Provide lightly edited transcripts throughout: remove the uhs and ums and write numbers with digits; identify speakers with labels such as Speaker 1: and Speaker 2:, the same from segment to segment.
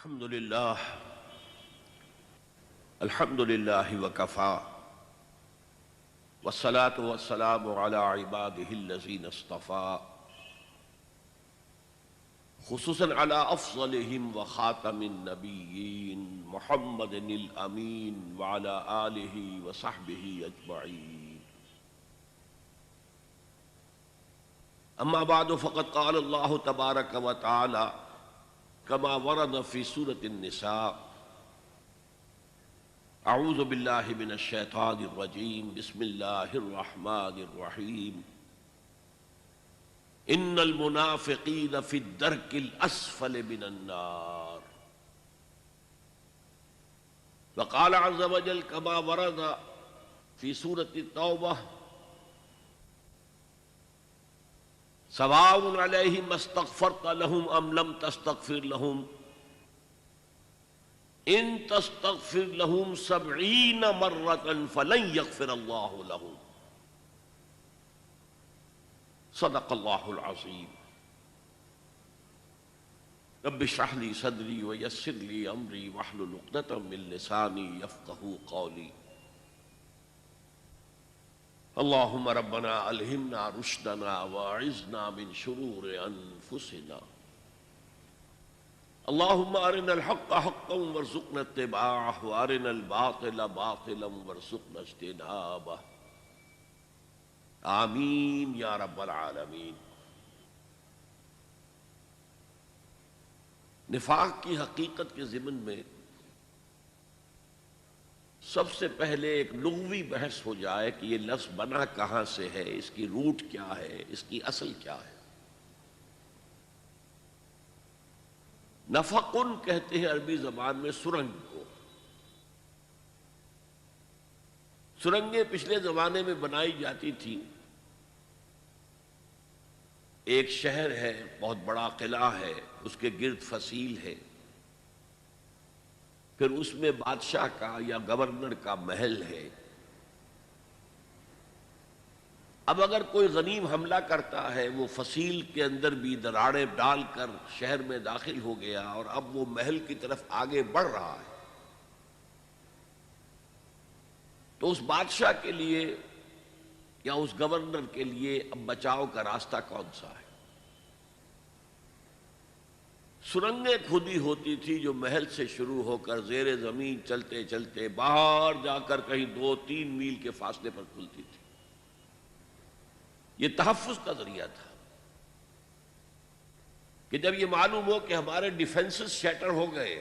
Speaker 1: الحمد لله وكفى والصلاة والسلام على عباده الذين اصطفى خصوصا على أفضلهم وخاتم النبيين محمد الأمين وعلى آله وصحبه أجمعين. أما بعد فقد قال الله تبارك وتعالى كما ورد في سورة النساء: اعوذ باللہ من الشیطان الرجیم بسم اللہ الرحمن الرحیم ان المنافقین فی الدرک الاسفل من النار. وقال عز وجل كما ورد في سورة التوبہ: سواء علیہم استغفرت لهم ام لم تستغفر لهم ان تستغفر لهم 70 مرة فلن يغفر الله لهم. صدق اللہ العظیم. رب اشرح لي صدری ويسر لي امری واحلل عقدۃ من لسانی یفقہوا قولی. اللہم ربنا الہمنا رشدنا واعذنا من شرور انفسنا. اللہم ارنا الحق حقا وارزقنا اتباعہ وارنا الباطل باطلا وارزقنا اجتنابہ. آمین یا رب العالمین. نفاق کی حقیقت کے ضمن میں سب سے پہلے ایک لغوی بحث ہو جائے کہ یہ لفظ بنا کہاں سے ہے، اس کی روٹ کیا ہے، اس کی اصل کیا ہے. نفقن کہتے ہیں عربی زبان میں سرنگ کو. سرنگیں پچھلے زمانے میں بنائی جاتی تھیں. ایک شہر ہے، بہت بڑا قلعہ ہے، اس کے گرد فصیل ہے، پھر اس میں بادشاہ کا یا گورنر کا محل ہے. اب اگر کوئی غنیم حملہ کرتا ہے، وہ فصیل کے اندر بھی دراڑیں ڈال کر شہر میں داخل ہو گیا اور اب وہ محل کی طرف آگے بڑھ رہا ہے، تو اس بادشاہ کے لیے یا اس گورنر کے لیے اب بچاؤ کا راستہ کون سا ہے؟ سرنگیں کھودی ہوتی تھی جو محل سے شروع ہو کر زیر زمین چلتے چلتے باہر جا کر کہیں 2-3 میل کے فاصلے پر کھلتی تھی. یہ تحفظ کا ذریعہ تھا کہ جب یہ معلوم ہو کہ ہمارے ڈیفنسز شیٹر ہو گئے،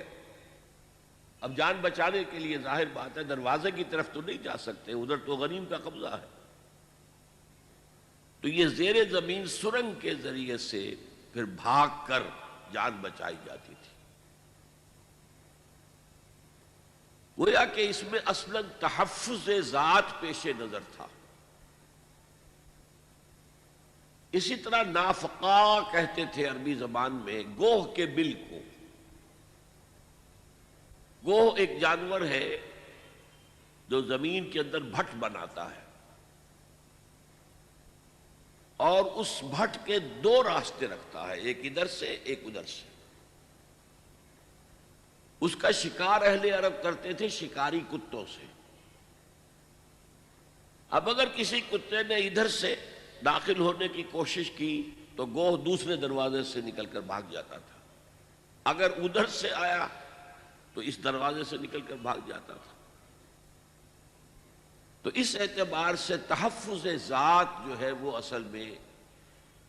Speaker 1: اب جان بچانے کے لیے ظاہر بات ہے دروازے کی طرف تو نہیں جا سکتے، ادھر تو غنیم کا قبضہ ہے، تو یہ زیر زمین سرنگ کے ذریعے سے پھر بھاگ کر جان بچائی جاتی تھی. گویا کہ اس میں اصلاً تحفظ ذات پیش نظر تھا. اسی طرح نافقا کہتے تھے عربی زبان میں گوہ کے بل کو. گوہ ایک جانور ہے جو زمین کے اندر بھٹ بناتا ہے اور اس بھٹ کے 2 راستے رکھتا ہے، ایک ادھر سے ایک ادھر سے. اس کا شکار اہل عرب کرتے تھے شکاری کتوں سے. اب اگر کسی کتے نے ادھر سے داخل ہونے کی کوشش کی تو گوہ دوسرے دروازے سے نکل کر بھاگ جاتا تھا، اگر ادھر سے آیا تو اس دروازے سے نکل کر بھاگ جاتا تھا. تو اس اعتبار سے تحفظ ذات جو ہے وہ اصل میں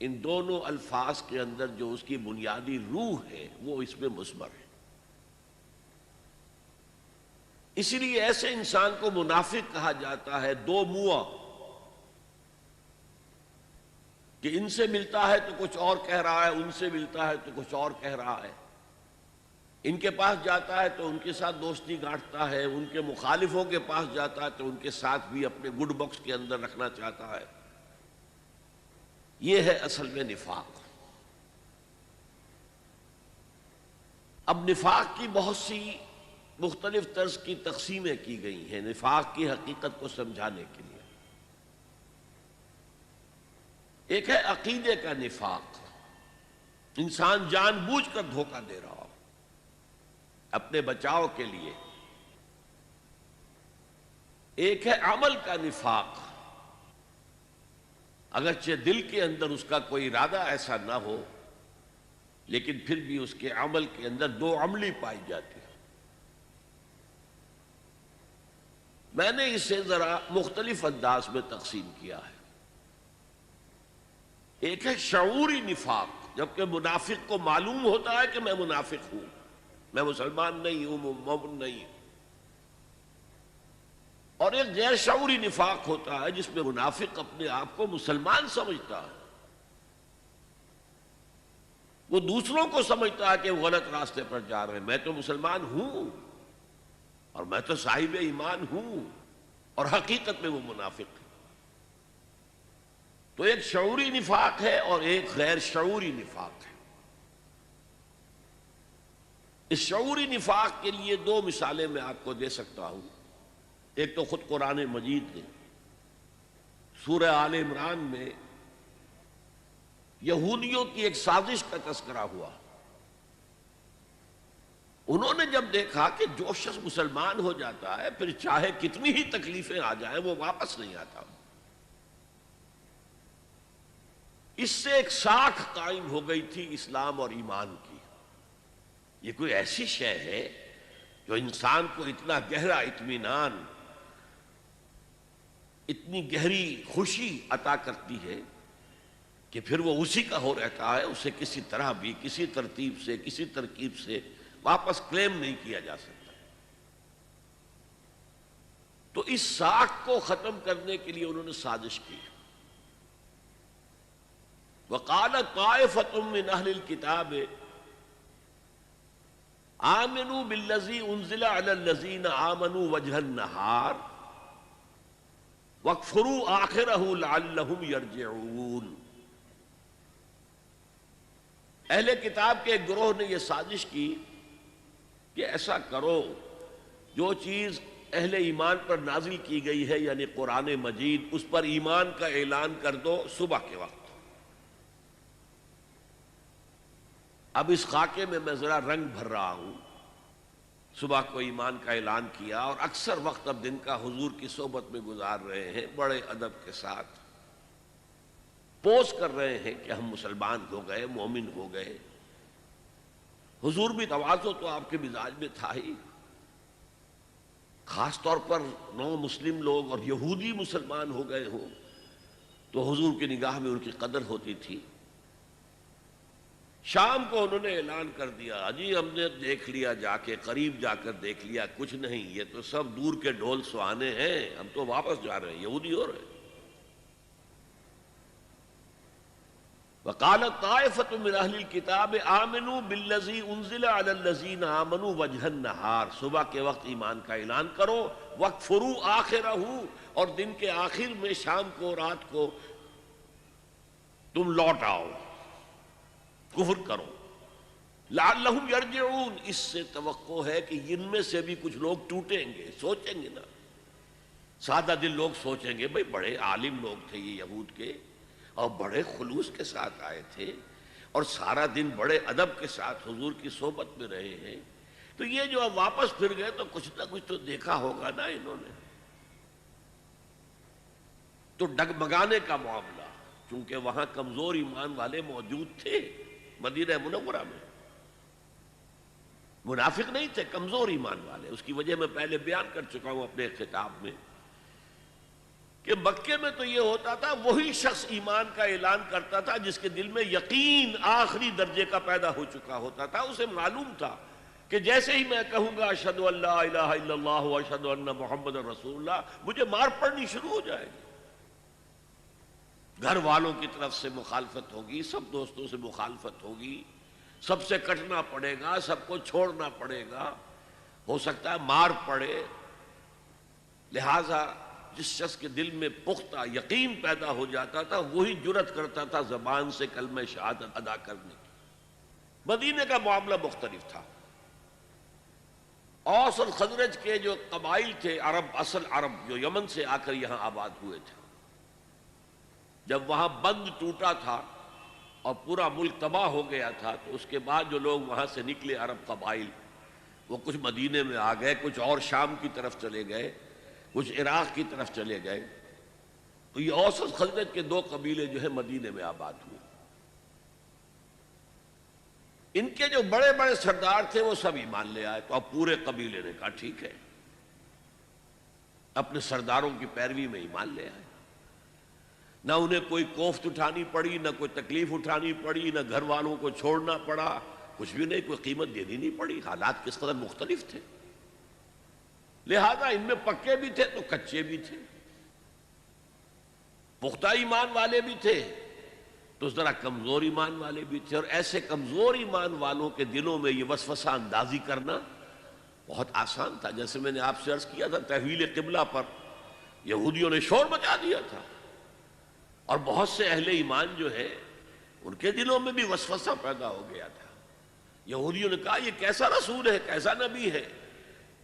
Speaker 1: ان دونوں الفاظ کے اندر جو اس کی بنیادی روح ہے وہ اس میں مثمر ہے. اسی لیے ایسے انسان کو منافق کہا جاتا ہے، 2 منہ، کہ ان سے ملتا ہے تو کچھ اور کہہ رہا ہے، ان سے ملتا ہے تو کچھ اور کہہ رہا ہے. ان کے پاس جاتا ہے تو ان کے ساتھ دوستی گانٹتا ہے، ان کے مخالفوں کے پاس جاتا ہے تو ان کے ساتھ بھی اپنے گڈ باکس کے اندر رکھنا چاہتا ہے. یہ ہے اصل میں نفاق. اب نفاق کی بہت سی مختلف طرز کی تقسیمیں کی گئی ہیں نفاق کی حقیقت کو سمجھانے کے لیے. ایک ہے عقیدے کا نفاق، انسان جان بوجھ کر دھوکہ دے رہا ہو. اپنے بچاؤ کے لیے۔ ایک ہے عمل کا نفاق، اگرچہ دل کے اندر اس کا کوئی ارادہ ایسا نہ ہو، لیکن پھر بھی اس کے عمل کے اندر دو عملی پائی جاتی ہے۔ میں نے اسے ذرا مختلف انداز میں تقسیم کیا ہے۔ ایک ہے شعوری نفاق، جبکہ منافق کو معلوم ہوتا ہے کہ میں منافق ہوں، میں مسلمان نہیں ہوں، مومن نہیں ہوں۔ اور ایک غیر شعوری نفاق ہوتا ہے جس میں منافق اپنے آپ کو مسلمان سمجھتا ہے، وہ دوسروں کو سمجھتا ہے کہ وہ غلط راستے پر جا رہے ہیں، میں تو مسلمان ہوں اور میں تو صاحب ایمان ہوں، اور حقیقت میں وہ منافق ہے۔ تو ایک شعوری نفاق ہے اور ایک غیر شعوری نفاق ہے۔ اس شعوری نفاق کے لیے دو مثالیں میں آپ کو دے سکتا ہوں۔ ایک تو خود قرآن مجید نے سورہ آل عمران میں یہودیوں کی ایک سازش کا تذکرہ ہوا۔ انہوں نے جب دیکھا کہ جو شخص مسلمان ہو جاتا ہے پھر چاہے کتنی ہی تکلیفیں آ جائیں وہ واپس نہیں آتا، اس سے ایک ساکھ قائم ہو گئی تھی اسلام اور ایمان کی۔ یہ کوئی ایسی شے ہے جو انسان کو اتنا گہرا اطمینان، اتنی گہری خوشی عطا کرتی ہے کہ پھر وہ اسی کا ہو رہتا ہے، اسے کسی طرح بھی، کسی ترتیب سے، کسی ترکیب سے واپس کلیم نہیں کیا جا سکتا۔ تو اس ساکھ کو ختم کرنے کے لیے انہوں نے سازش کی۔ وَقَالَ طَائِفَةٌ مِّنْ أَهْلِ الْكِتَابِ آمنوا بالذی انزل علی الذین آمنوا وجہ النہار واکفروا آخرہ لعلہم یرجعون۔ اہل کتاب کے ایک گروہ نے یہ سازش کی کہ ایسا کرو، جو چیز اہل ایمان پر نازل کی گئی ہے یعنی قرآن مجید، اس پر ایمان کا اعلان کر دو صبح کے وقت۔ اب اس خاکے میں میں ذرا رنگ بھر رہا ہوں۔ صبح کو ایمان کا اعلان کیا اور اکثر وقت اب دن کا حضور کی صحبت میں گزار رہے ہیں، بڑے ادب کے ساتھ پوز کر رہے ہیں کہ ہم مسلمان ہو گئے، مومن ہو گئے۔ حضور بھی تواضع تو آپ کے مزاج میں تھا ہی، خاص طور پر نو مسلم لوگ اور یہودی مسلمان ہو گئے ہوں تو حضور کی نگاہ میں ان کی قدر ہوتی تھی۔ شام کو انہوں نے اعلان کر دیا، جی ہم نے دیکھ لیا، جا کے قریب جا کر دیکھ لیا، کچھ نہیں، یہ تو سب دور کے ڈھول سہانے ہیں، ہم تو واپس جا رہے ہیں، یہودی ہو رہے ہیں۔ وَقَالَ طَائِفَةٌ مِّنْ أَهْلِ الْكِتَابِ آمِنُوا بِالَّذِي أُنزِلَ عَلَى الَّذِينَ آمَنُوا وَجْهَ النَّهَارِ، صبح کے وقت ایمان کا اعلان کرو، وَاكْفُرُوا آخِرَهُ، اور دن کے آخر میں شام کو، رات کو تم لوٹ آؤ، کفر کرو، لعلہم یرجعون، اس سے توقع ہے کہ ان میں سے بھی کچھ لوگ ٹوٹیں گے، سوچیں گے نا، سادہ دل لوگ سوچیں گے بھئی بڑے عالم لوگ تھے یہ یہود کے، اور بڑے خلوص کے ساتھ آئے تھے اور سارا دن بڑے ادب کے ساتھ حضور کی صحبت میں رہے ہیں، تو یہ جو اب واپس پھر گئے تو کچھ نہ کچھ تو دیکھا ہوگا نا انہوں نے۔ تو ڈگمگانے کا معاملہ، چونکہ وہاں کمزور ایمان والے موجود تھے مدینہ منورہ میں، منافق نہیں تھے، کمزور ایمان والے، اس کی وجہ میں پہلے بیان کر چکا ہوں اپنے خطاب میں کہ مکے میں تو یہ ہوتا تھا، وہی شخص ایمان کا اعلان کرتا تھا جس کے دل میں یقین آخری درجے کا پیدا ہو چکا ہوتا تھا، اسے معلوم تھا کہ جیسے ہی میں کہوں گا اشہد ان لا الہ الا اللہ واشہد ان محمد رسول اللہ، مجھے مار پڑنی شروع ہو جائے گی، گھر والوں کی طرف سے مخالفت ہوگی، سب دوستوں سے مخالفت ہوگی، سب سے کٹنا پڑے گا، سب کو چھوڑنا پڑے گا، ہو سکتا ہے مار پڑے۔ لہذا جس شخص کے دل میں پختہ یقین پیدا ہو جاتا تھا وہی جرأت کرتا تھا زبان سے کلمہ شہادت ادا کرنے کی۔ مدینے کا معاملہ مختلف تھا۔ اوس اور خزرج کے جو قبائل تھے، عرب، اصل عرب جو یمن سے آ کر یہاں آباد ہوئے تھے، جب وہاں بند ٹوٹا تھا اور پورا ملک تباہ ہو گیا تھا تو اس کے بعد جو لوگ وہاں سے نکلے عرب قبائل، وہ کچھ مدینے میں آ گئے، کچھ اور شام کی طرف چلے گئے، کچھ عراق کی طرف چلے گئے. تو یہ اوس اور خزرج کے دو قبیلے جو ہے مدینے میں آباد ہوئے. ان کے جو بڑے بڑے سردار تھے وہ سب ایمان لے آئے. تو اب پورے قبیلے نے کہا ٹھیک ہے، اپنے سرداروں کی پیروی میں ایمان لے آئے. نہ انہیں کوئی کوفت اٹھانی پڑی، نہ کوئی تکلیف اٹھانی پڑی، نہ گھر والوں کو چھوڑنا پڑا، کچھ بھی نہیں، کوئی قیمت دینی نہیں پڑی. حالات کس قدر مختلف تھے. لہذا ان میں پکے بھی تھے تو کچے بھی تھے، پختہ ایمان والے بھی تھے تو ذرا کمزور ایمان والے بھی تھے. اور ایسے کمزور ایمان والوں کے دلوں میں یہ وسوسہ اندازی کرنا بہت آسان تھا. جیسے میں نے آپ سے عرض کیا تھا، تحویل قبلہ پر یہودیوں نے شور مچا دیا تھا، اور بہت سے اہل ایمان جو ہے ان کے دلوں میں بھی وسوسہ پیدا ہو گیا تھا. یہودیوں نے کہا یہ کیسا رسول ہے، کیسا نبی ہے،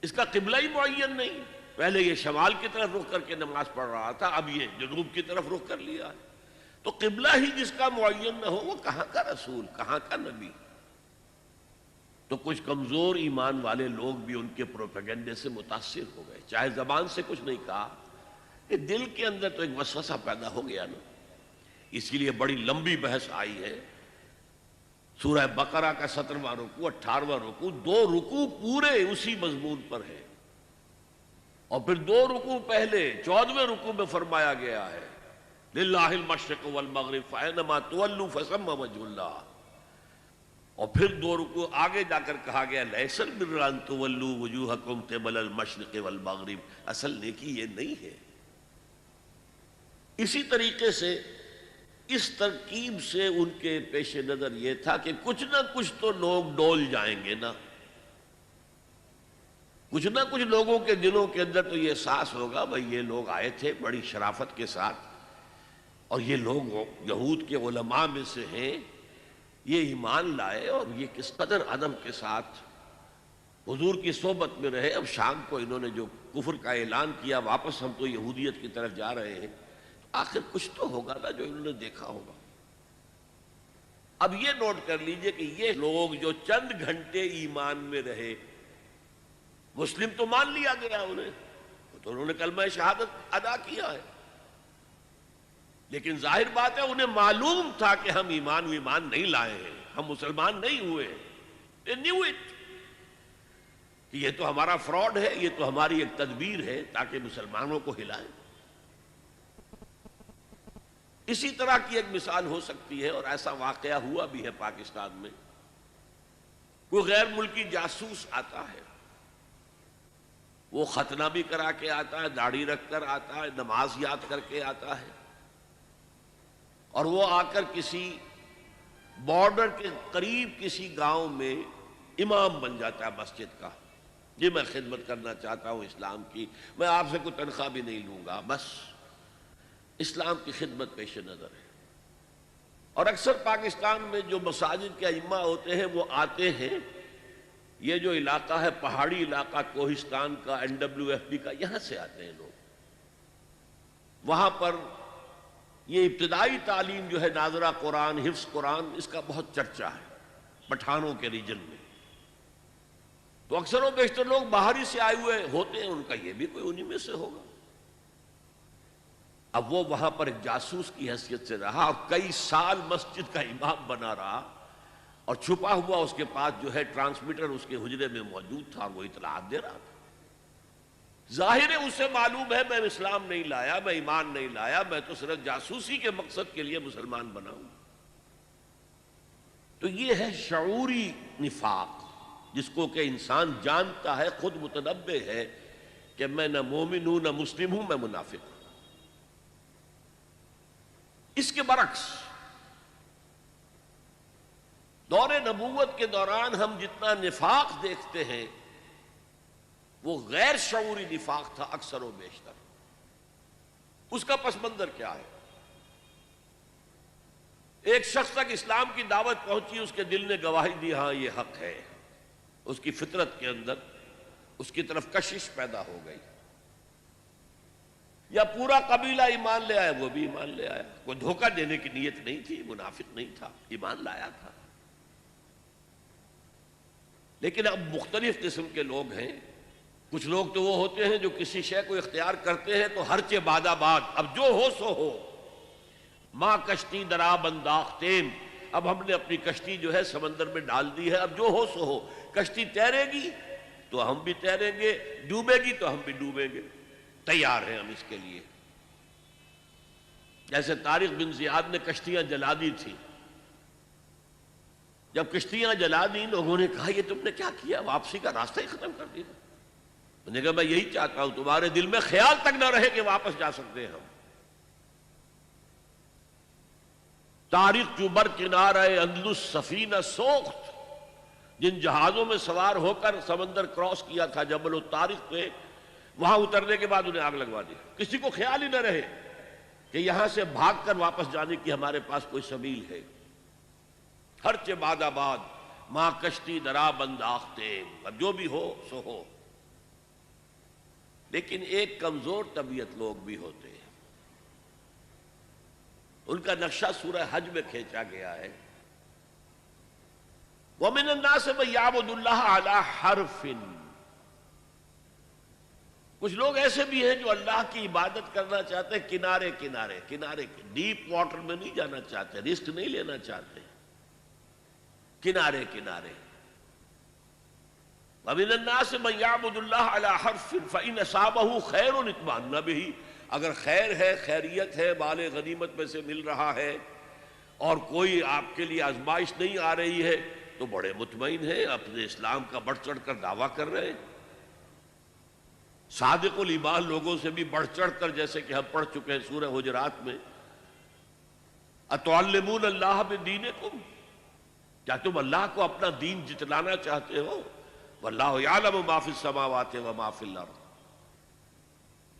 Speaker 1: اس کا قبلہ ہی معین نہیں. پہلے یہ شمال کی طرف رخ کر کے نماز پڑھ رہا تھا، اب یہ جنوب کی طرف رخ کر لیا ہے. تو قبلہ ہی جس کا معین نہ ہو وہ کہاں کا رسول، کہاں کا نبی. تو کچھ کمزور ایمان والے لوگ بھی ان کے پروپیگنڈے سے متاثر ہو گئے. چاہے زبان سے کچھ نہیں کہا، کہ دل کے اندر تو ایک وسوسہ پیدا ہو گیا نا. اسی لیے بڑی لمبی بحث آئی ہے. سورہ بقرہ کا 17واں رکوع، 18واں رکوع، 2 رکوع پورے اسی مضمون پر ہے. اور پھر 2 رکوع پہلے 14ویں رکوع میں فرمایا گیا ہے للہ المشرق والمغرب فأینما تولوا فثم وجہ اللہ. اور پھر 2 رکوع آگے جا کر کہا گیا لیس البر ان تولوا وجوہکم قبل المشرق والمغرب. اصل نیکی یہ نہیں ہے. اسی طریقے سے اس ترکیب سے ان کے پیش نظر یہ تھا کہ کچھ نہ کچھ تو لوگ ڈول جائیں گے نا. کچھ نہ کچھ لوگوں کے دلوں کے اندر تو یہ احساس ہوگا بھئی یہ لوگ آئے تھے بڑی شرافت کے ساتھ، اور یہ لوگ یہود کے علماء میں سے ہیں، یہ ایمان لائے اور یہ کس قدر ادب کے ساتھ حضور کی صحبت میں رہے. اب شام کو انہوں نے جو کفر کا اعلان کیا، واپس ہم تو یہودیت کی طرف جا رہے ہیں، آخر کچھ تو ہوگا نا جو انہوں نے دیکھا ہوگا. اب یہ نوٹ کر لیجئے کہ یہ لوگ جو چند گھنٹے ایمان میں رہے، مسلم تو مان لیا گیا انہیں، تو انہوں نے کلمہ شہادت ادا کیا ہے، لیکن ظاہر بات ہے انہیں معلوم تھا کہ ہم ایمان نہیں لائے ہیں، ہم مسلمان نہیں ہوئے ہیں. They knew it کہ یہ تو ہمارا فراڈ ہے، یہ تو ہماری ایک تدبیر ہے تاکہ مسلمانوں کو ہلائیں. اسی طرح کی ایک مثال ہو سکتی ہے، اور ایسا واقعہ ہوا بھی ہے پاکستان میں. کوئی غیر ملکی جاسوس آتا ہے، وہ ختنہ بھی کرا کے آتا ہے، داڑھی رکھ کر آتا ہے، نماز یاد کر کے آتا ہے، اور وہ آ کر کسی بارڈر کے قریب کسی گاؤں میں امام بن جاتا ہے مسجد کا. جی میں خدمت کرنا چاہتا ہوں اسلام کی، میں آپ سے کوئی تنخواہ بھی نہیں لوں گا، بس اسلام کی خدمت پیش نظر ہے. اور اکثر پاکستان میں جو مساجد کے ائمہ ہوتے ہیں وہ آتے ہیں، یہ جو علاقہ ہے پہاڑی علاقہ کوہستان کا، NWFB کا، یہاں سے آتے ہیں لوگ. وہاں پر یہ ابتدائی تعلیم جو ہے ناظرہ قرآن، حفظ قرآن، اس کا بہت چرچا ہے پٹھانوں کے ریجن میں. تو اکثر و بیشتر لوگ باہری سے آئے ہوئے ہوتے ہیں، ان کا یہ بھی کوئی انہی میں سے ہوگا. اب وہ وہاں پر ایک جاسوس کی حیثیت سے رہا، اور کئی سال مسجد کا امام بنا رہا، اور چھپا ہوا اس کے پاس جو ہے ٹرانسمیٹر اس کے حجرے میں موجود تھا، اور وہ اطلاعات دے رہا تھا. ظاہر ہے اسے معلوم ہے میں اسلام نہیں لایا، میں ایمان نہیں لایا، میں تو صرف جاسوسی کے مقصد کے لیے مسلمان بنا ہوں. تو یہ ہے شعوری نفاق، جس کو کہ انسان جانتا ہے، خود متنبہ ہے کہ میں نہ مومن ہوں نہ مسلم ہوں، میں منافق ہوں. اس کے برعکس دور نبوت کے دوران ہم جتنا نفاق دیکھتے ہیں وہ غیر شعوری نفاق تھا اکثر و بیشتر. اس کا پس منظر کیا ہے؟ ایک شخص تک اسلام کی دعوت پہنچی، اس کے دل نے گواہی دی ہاں یہ حق ہے، اس کی فطرت کے اندر اس کی طرف کشش پیدا ہو گئی. یا پورا قبیلہ ایمان لے آیا، وہ بھی ایمان لے آیا، کوئی دھوکہ دینے کی نیت نہیں تھی، منافق نہیں تھا، ایمان لایا تھا. لیکن اب مختلف قسم کے لوگ ہیں. کچھ لوگ تو وہ ہوتے ہیں جو کسی شے کو اختیار کرتے ہیں تو ہر چے باد آباد، اب جو ہو سو ہو. ماں کشتی درا بنداختین، اب ہم نے اپنی کشتی جو ہے سمندر میں ڈال دی ہے، اب جو ہو سو ہو. کشتی تیرے گی تو ہم بھی تیریں گے، ڈوبے گی تو ہم بھی ڈوبیں گے، تیار ہیں ہم اس کے لیے. جیسے طارق بن زیاد نے کشتیاں جلا دی تھی. جب کشتیاں جلا دی لوگوں نے کہا یہ تم نے کیا کیا، واپسی کا راستہ ہی ختم کر دیا. میں نے کہا میں یہی چاہتا ہوں تمہارے دل میں خیال تک نہ رہے کہ واپس جا سکتے ہیں ہم. طارق جو بر کنارہ اندلس سفینہ سوخت، جن جہازوں میں سوار ہو کر سمندر کراس کیا تھا جبل الطارق پہ، وہاں اترنے کے بعد انہیں آگ لگوا دی. کسی کو خیال ہی نہ رہے کہ یہاں سے بھاگ کر واپس جانے کی ہمارے پاس کوئی سبیل ہے. ہر چے باد آباد ماں کشتی درا بنداختے، اب جو بھی ہو سو ہو. لیکن ایک کمزور طبیعت لوگ بھی ہوتے ہیں، ان کا نقشہ سورہ حج میں کھینچا گیا ہے. وَمِنَ النَّاسِ مَن يَعْبُدُ اللَّهَ عَلَى حَرْفٍ، کچھ لوگ ایسے بھی ہیں جو اللہ کی عبادت کرنا چاہتے ہیں کنارے کنارے کنارے، ڈیپ واٹر میں نہیں جانا چاہتے، رسک نہیں لینا چاہتے، کنارے کنارے. وَمِنَ النَّاسِ مَن يَعْبُدُ اللَّهَ عَلَى حَرْفٍ فَإِنْ أَصَابَهُ خَيْرٌ اطْمَأَنَّ بِهِ، اگر خیر ہے، خیریت ہے، مال غنیمت میں سے مل رہا ہے اور کوئی آپ کے لیے آزمائش نہیں آ رہی ہے تو بڑے مطمئن ہیں، اپنے اسلام کا بڑھ چڑھ کر دعویٰ کر رہے ہیں. صادق الایمان لوگوں سے بھی بڑھ چڑھ کر، جیسے کہ ہم پڑھ چکے ہیں سورہ حجرات میں، اتعلمون اللہ بدینکم، کیا تم اللہ کو اپنا دین جتلانا چاہتے ہو؟ واللہ یعلم ما فی السماوات وما فی الارض.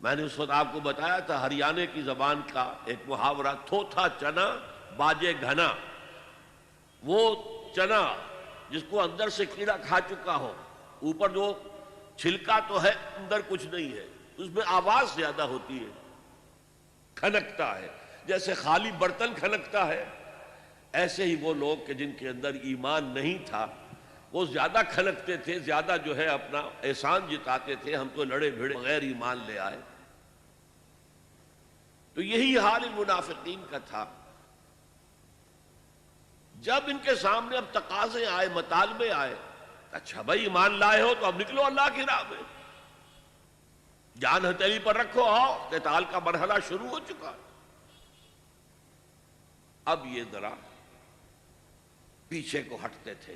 Speaker 1: میں نے اس وقت آپ کو بتایا تھا ہریانے کی زبان کا ایک محاورہ، تھوتھا چنا باجے گھنا. وہ چنا جس کو اندر سے کیڑا کھا چکا ہو، اوپر جو چھلکا تو ہے اندر کچھ نہیں ہے، اس میں آواز زیادہ ہوتی ہے، کھنکتا ہے، جیسے خالی برتن کھنکتا ہے. ایسے ہی وہ لوگ کہ جن کے اندر ایمان نہیں تھا وہ زیادہ کھنکتے تھے، زیادہ جو ہے اپنا احسان جتاتے تھے، ہم تو لڑے بھیڑے بغیر ایمان لے آئے. تو یہی حال المنافقین کا تھا. جب ان کے سامنے اب تقاضے آئے، مطالبے آئے، اچھا بھائی ایمان لائے ہو تو اب نکلو اللہ کی راہ میں، جان ہتھیلی پر رکھو، آؤ قتال کا مرحلہ شروع ہو چکا. اب یہ ذرا پیچھے کو ہٹتے تھے.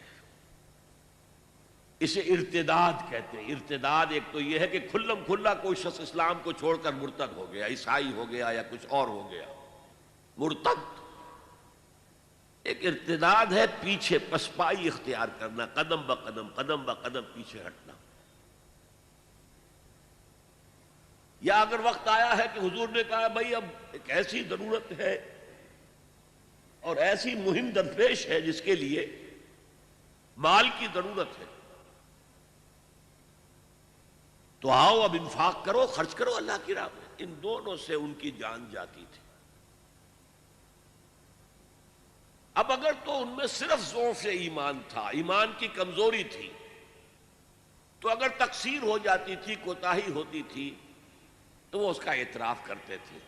Speaker 1: اسے ارتداد کہتے ہیں. ارتداد ایک تو یہ ہے کہ کھلم کھلا کوئی شخص اسلام کو چھوڑ کر مرتد ہو گیا، عیسائی ہو گیا یا کچھ اور ہو گیا، مرتد. ایک ارتداد ہے پیچھے پسپائی اختیار کرنا، قدم بقدم قدم بقدم پیچھے ہٹنا. یا اگر وقت آیا ہے کہ حضور نے کہا بھائی اب ایک ایسی ضرورت ہے اور ایسی مہم درپیش ہے جس کے لیے مال کی ضرورت ہے، تو آؤ اب انفاق کرو، خرچ کرو اللہ کی راہ میں. ان دونوں سے ان کی جان جاتی تھی. اب اگر تو ان میں صرف ضعف ایمان تھا، ایمان کی کمزوری تھی، تو اگر تقصیر ہو جاتی تھی، کوتاہی ہوتی تھی، تو وہ اس کا اعتراف کرتے تھے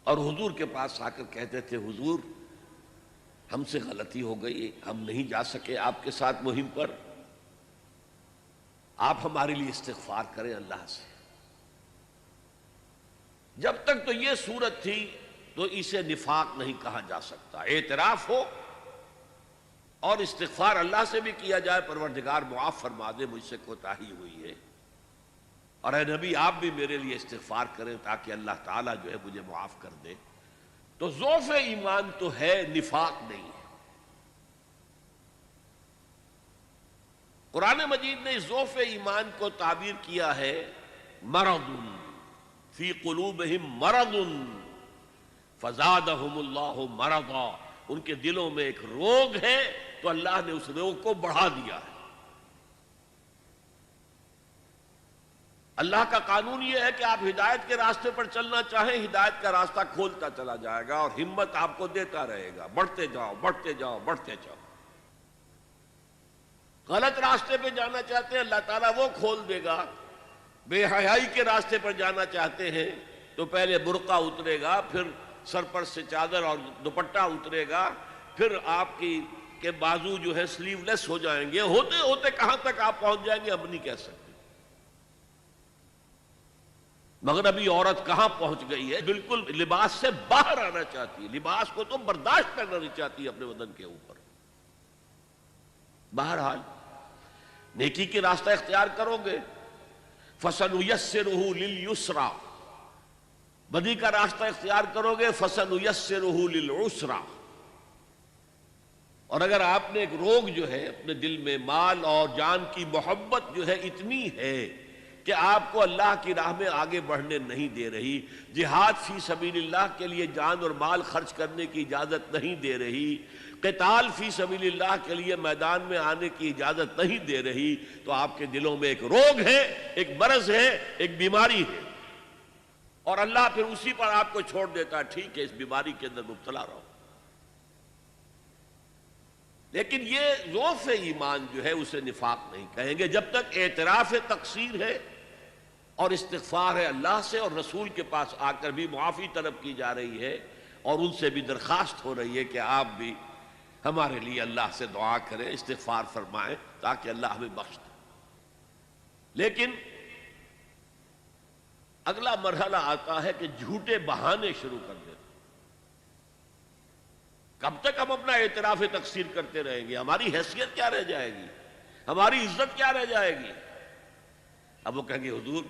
Speaker 1: اور حضور کے پاس آ کر کہتے تھے حضور ہم سے غلطی ہو گئی، ہم نہیں جا سکے آپ کے ساتھ مہم پر، آپ ہمارے لیے استغفار کریں اللہ سے. جب تک تو یہ صورت تھی تو اسے نفاق نہیں کہا جا سکتا. اعتراف ہو اور استغفار اللہ سے بھی کیا جائے، پروردگار معاف فرما دے، مجھ سے کوتاہی ہوئی ہے، اور اے نبی آپ بھی میرے لیے استغفار کریں تاکہ اللہ تعالیٰ جو ہے مجھے معاف کر دے. تو ضعف ایمان تو ہے، نفاق نہیں ہے. قرآن مجید نے ضعف ایمان کو تعبیر کیا ہے مرض فی قلوبہم مرض فزادہم اللہ مرضا. ان کے دلوں میں ایک روگ ہے تو اللہ نے اس روگ کو بڑھا دیا ہے. اللہ کا قانون یہ ہے کہ آپ ہدایت کے راستے پر چلنا چاہیں، ہدایت کا راستہ کھولتا چلا جائے گا اور ہمت آپ کو دیتا رہے گا، بڑھتے جاؤ بڑھتے جاؤ بڑھتے جاؤ. غلط راستے پہ جانا چاہتے ہیں اللہ تعالیٰ وہ کھول دے گا. بے حیائی کے راستے پر جانا چاہتے ہیں تو پہلے برقع اترے گا، پھر سر پر سے چادر اور دوپٹہ اترے گا، پھر آپ کے بازو جو ہے سلیو لیس ہو جائیں گے. ہوتے ہوتے کہاں تک آپ پہنچ جائیں گے ہم نہیں کہہ سکتے. مگر ابھی عورت کہاں پہنچ گئی ہے، بالکل لباس سے باہر آنا چاہتی ہے، لباس کو تو برداشت کرنا نہیں چاہتی اپنے بدن کے اوپر. بہرحال نیکی کے راستہ اختیار کرو گے فَسَنُيَسِّرُهُ لِلْيُسْرَى، بدی کا راستہ اختیار کرو گے فَسَنُيَسِّرُهُ لِلْعُسْرَى. اور اگر آپ نے ایک روگ جو ہے اپنے دل میں مال اور جان کی محبت جو ہے اتنی ہے کہ آپ کو اللہ کی راہ میں آگے بڑھنے نہیں دے رہی، جہاد فی سبیل اللہ کے لیے جان اور مال خرچ کرنے کی اجازت نہیں دے رہی، قتال فی سبیل اللہ کے لیے میدان میں آنے کی اجازت نہیں دے رہی، تو آپ کے دلوں میں ایک روگ ہے، ایک مرض ہے، ایک بیماری ہے. اور اللہ پھر اسی پر آپ کو چھوڑ دیتا ہے، ٹھیک ہے اس بیماری کے اندر مبتلا رہو. لیکن یہ ضعف ایمان جو ہے اسے نفاق نہیں کہیں گے جب تک اعتراف تقصیر ہے اور استغفار ہے اللہ سے، اور رسول کے پاس آ کر بھی معافی طلب کی جا رہی ہے اور ان سے بھی درخواست ہو رہی ہے کہ آپ بھی ہمارے لیے اللہ سے دعا کریں، استغفار فرمائیں تاکہ اللہ ہمیں بخش دے. لیکن اگلا مرحلہ آتا ہے کہ جھوٹے بہانے شروع کر دیتے. کب تک ہم اپنا اعتراف تقصیر کرتے رہیں گے؟ ہماری حیثیت کیا رہ جائے گی، ہماری عزت کیا رہ جائے گی؟ اب وہ کہیں گے حضور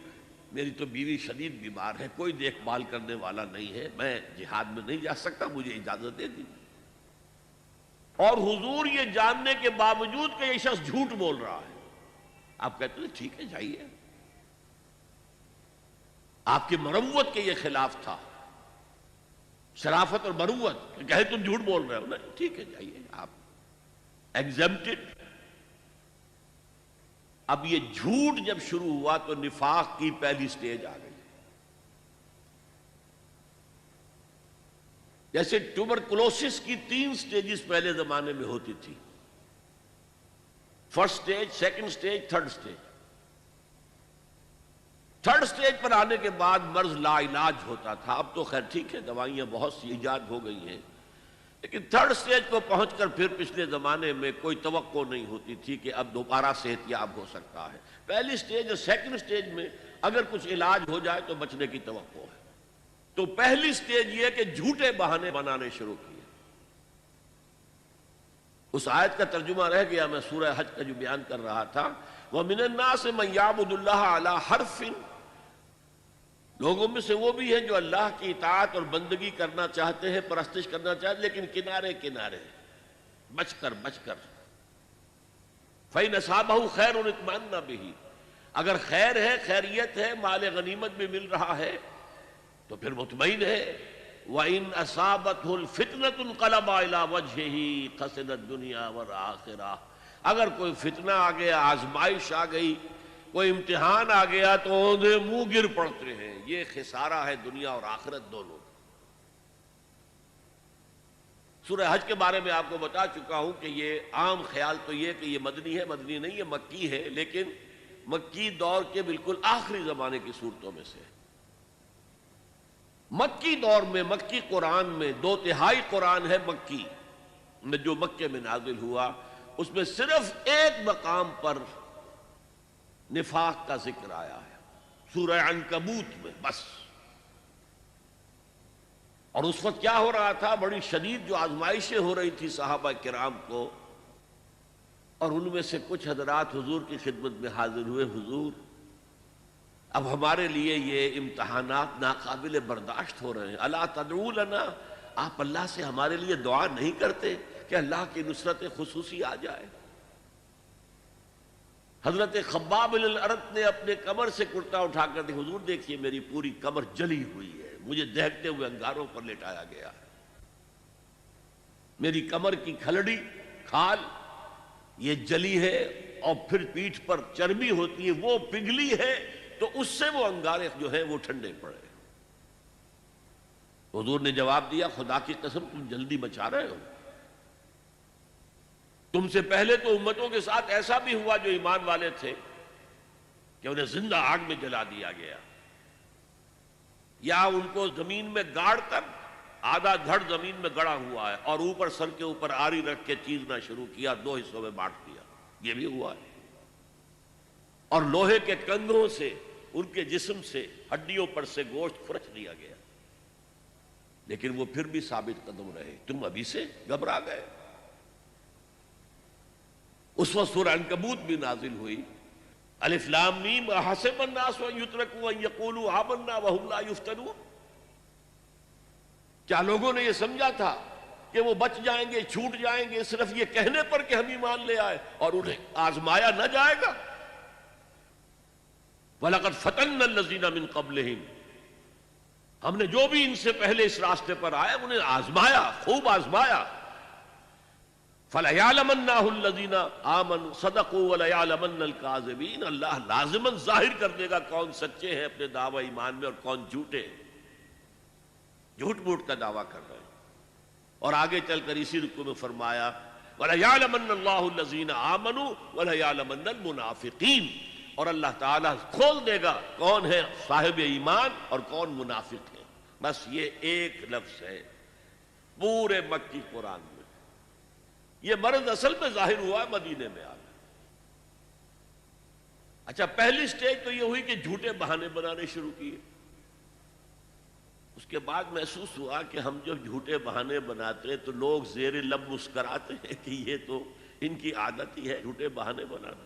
Speaker 1: میری تو بیوی شدید بیمار ہے، کوئی دیکھ بھال کرنے والا نہیں ہے، میں جہاد میں نہیں جا سکتا، مجھے اجازت دے دی. اور حضور یہ جاننے کے باوجود کہ یہ شخص جھوٹ بول رہا ہے، آپ کہتے ہیں ٹھیک ہے جائیے. آپ کی مروت کے یہ خلاف تھا، شرافت اور مروت کہ کہیں تم جھوٹ بول رہے ہو، نہیں ٹھیک ہے جائیے آپ ایگزمپٹڈ. اب یہ جھوٹ جب شروع ہوا تو نفاق کی پہلی سٹیج آ گئی. جیسے ٹوبرکلوسس کی 3 سٹیجز پہلے زمانے میں ہوتی تھی، first stage, second stage, third stage. Third stage پر آنے کے بعد مرض لا علاج ہوتا تھا. اب تو خیر ٹھیک ہے دوائیاں بہت سی ایجاد ہو گئی ہیں، لیکن تھرڈ سٹیج کو پہنچ کر پھر پچھلے زمانے میں کوئی توقع نہیں ہوتی تھی کہ اب دوبارہ صحت یاب ہو سکتا ہے. پہلی سٹیج اور سیکنڈ سٹیج میں اگر کچھ علاج ہو جائے تو بچنے کی توقع ہے. تو پہلی سٹیج یہ کہ جھوٹے بہانے بنانے شروع کیے. اس آیت کا ترجمہ رہ گیا، میں سورہ حج کا جو بیان کر رہا تھا، وَمِنَ النَّاسِ مَن يَعْبُدُ اللَّهَ عَلَى حَرْفٍ، لوگوں میں سے وہ بھی ہیں جو اللہ کی اطاعت اور بندگی کرنا چاہتے ہیں، پرستش کرنا چاہتے ہیں، لیکن کنارے کنارے بچ کر. فَإِنْ أَصَابَهُ خَيْرٌ اطْمَأَنَّ بِهِ، اگر خیر ہے، خیریت ہے، مال غنیمت بھی مل رہا ہے تو پھر مطمئن ہے. وَإِنْ أَصَابَتْهُ الْفِتْنَةُ انقلب إِلَى وَجْهِهِ خَسِرَ الدُّنْيَا وَالْآخِرَةَ، اگر کوئی فتنہ آ گیا، آزمائش آ گئی، کوئی امتحان آ گیا تو اوندھے منہ گر پڑتے ہیں. یہ خسارہ ہے دنیا اور آخرت دونوں. سورہ حج کے بارے میں آپ کو بتا چکا ہوں کہ یہ عام خیال تو یہ کہ یہ مدنی ہے، مدنی نہیں، یہ مکی ہے، لیکن مکی دور کے بالکل آخری زمانے کی صورتوں میں سے. مکی دور میں، مکی قرآن میں 2/3 قرآن ہے مکی میں، جو مکے میں نازل ہوا، اس میں صرف ایک مقام پر نفاق کا ذکر آیا ہے، سورہ عنکبوت میں بس. اور اس وقت کیا ہو رہا تھا، بڑی شدید جو آزمائشیں ہو رہی تھی صحابہ کرام کو، اور ان میں سے کچھ حضرات حضور کی خدمت میں حاضر ہوئے، حضور اب ہمارے لیے یہ امتحانات ناقابل برداشت ہو رہے ہیں، الا تدعو لنا، آپ اللہ سے ہمارے لیے دعا نہیں کرتے کہ اللہ کی نصرت خصوصی آ جائے. حضرت خباب بن الارت نے اپنے کمر سے کرتا اٹھا کر دیکھا، حضور دیکھیے میری پوری کمر جلی ہوئی ہے، مجھے دہکتے ہوئے انگاروں پر لٹایا گیا ہے، میری کمر کی کھلڑی کھال یہ جلی ہے، اور پھر پیٹھ پر چربی ہوتی ہے وہ پگھلی ہے، تو اس سے وہ انگارے جو ہیں وہ ٹھنڈے پڑے. حضور نے جواب دیا، خدا کی قسم تم جلدی بچا رہے ہو، تم سے پہلے تو امتوں کے ساتھ ایسا بھی ہوا جو ایمان والے تھے کہ انہیں زندہ آگ میں جلا دیا گیا، یا ان کو زمین میں گاڑ کر آدھا دھڑ زمین میں گڑا ہوا ہے اور اوپر سر کے اوپر آری رکھ کے چیرنا شروع کیا، دو حصوں میں بانٹ دیا، یہ بھی ہوا ہے۔ اور لوہے کے کنگھوں سے ان کے جسم سے ہڈیوں پر سے گوشت کھرچ دیا گیا، لیکن وہ پھر بھی ثابت قدم رہے، تم ابھی سے گھبرا گئے۔ اس وقت سورہ عنکبوت بھی نازل ہوئی، الف لام میم احسب الناس ان یترکوا ان یقولوا آمنا وهم لا یفتنون۔ کیا لوگوں نے یہ سمجھا تھا کہ وہ بچ جائیں گے، چھوٹ جائیں گے صرف یہ کہنے پر کہ ہم ایمان لے آئے، اور انہیں آزمایا نہ جائے گا؟ وَلَقَدْ فَتَنَّا الَّذِينَ مِن قَبْلِهِمْ، ہم نے جو بھی ان سے پہلے اس راستے پر آئے انہیں آزمایا، خوب آزمایا۔ فَلَيَعْلَمَنَّهُ الَّذِينَ آمَنُوا صَدَقُوا وَلَيَعْلَمَنَّ الْكَاذِبِينَ، اللہ لازماً ظاہر کر دے گا کون سچے ہیں اپنے دعوی ایمان میں اور کون جھوٹے، جھوٹ موٹ کا دعویٰ کر رہے ہیں۔ اور آگے چل کر اسی رکوع میں فرمایا وَلَيَعْلَمَنَّ اللَّهُ الَّذِينَ آمَنُوا وَلَيَعْلَمَنَّ الْمُنَافِقِينَ، اور اللہ تعالیٰ کھول دے گا کون ہے صاحب ایمان اور کون منافق ہے۔ بس یہ ایک لفظ ہے پورے مکی قرآن میں۔ یہ مرض اصل میں ظاہر ہوا ہے مدینے میں آ کر۔ اچھا، پہلی سٹیج تو یہ ہوئی کہ جھوٹے بہانے بنانے شروع کیے، اس کے بعد محسوس ہوا کہ ہم جب جھوٹے بہانے بناتے ہیں تو لوگ زیر لب مسکراتے ہیں کہ یہ تو ان کی عادت ہی ہے جھوٹے بہانے بنانا۔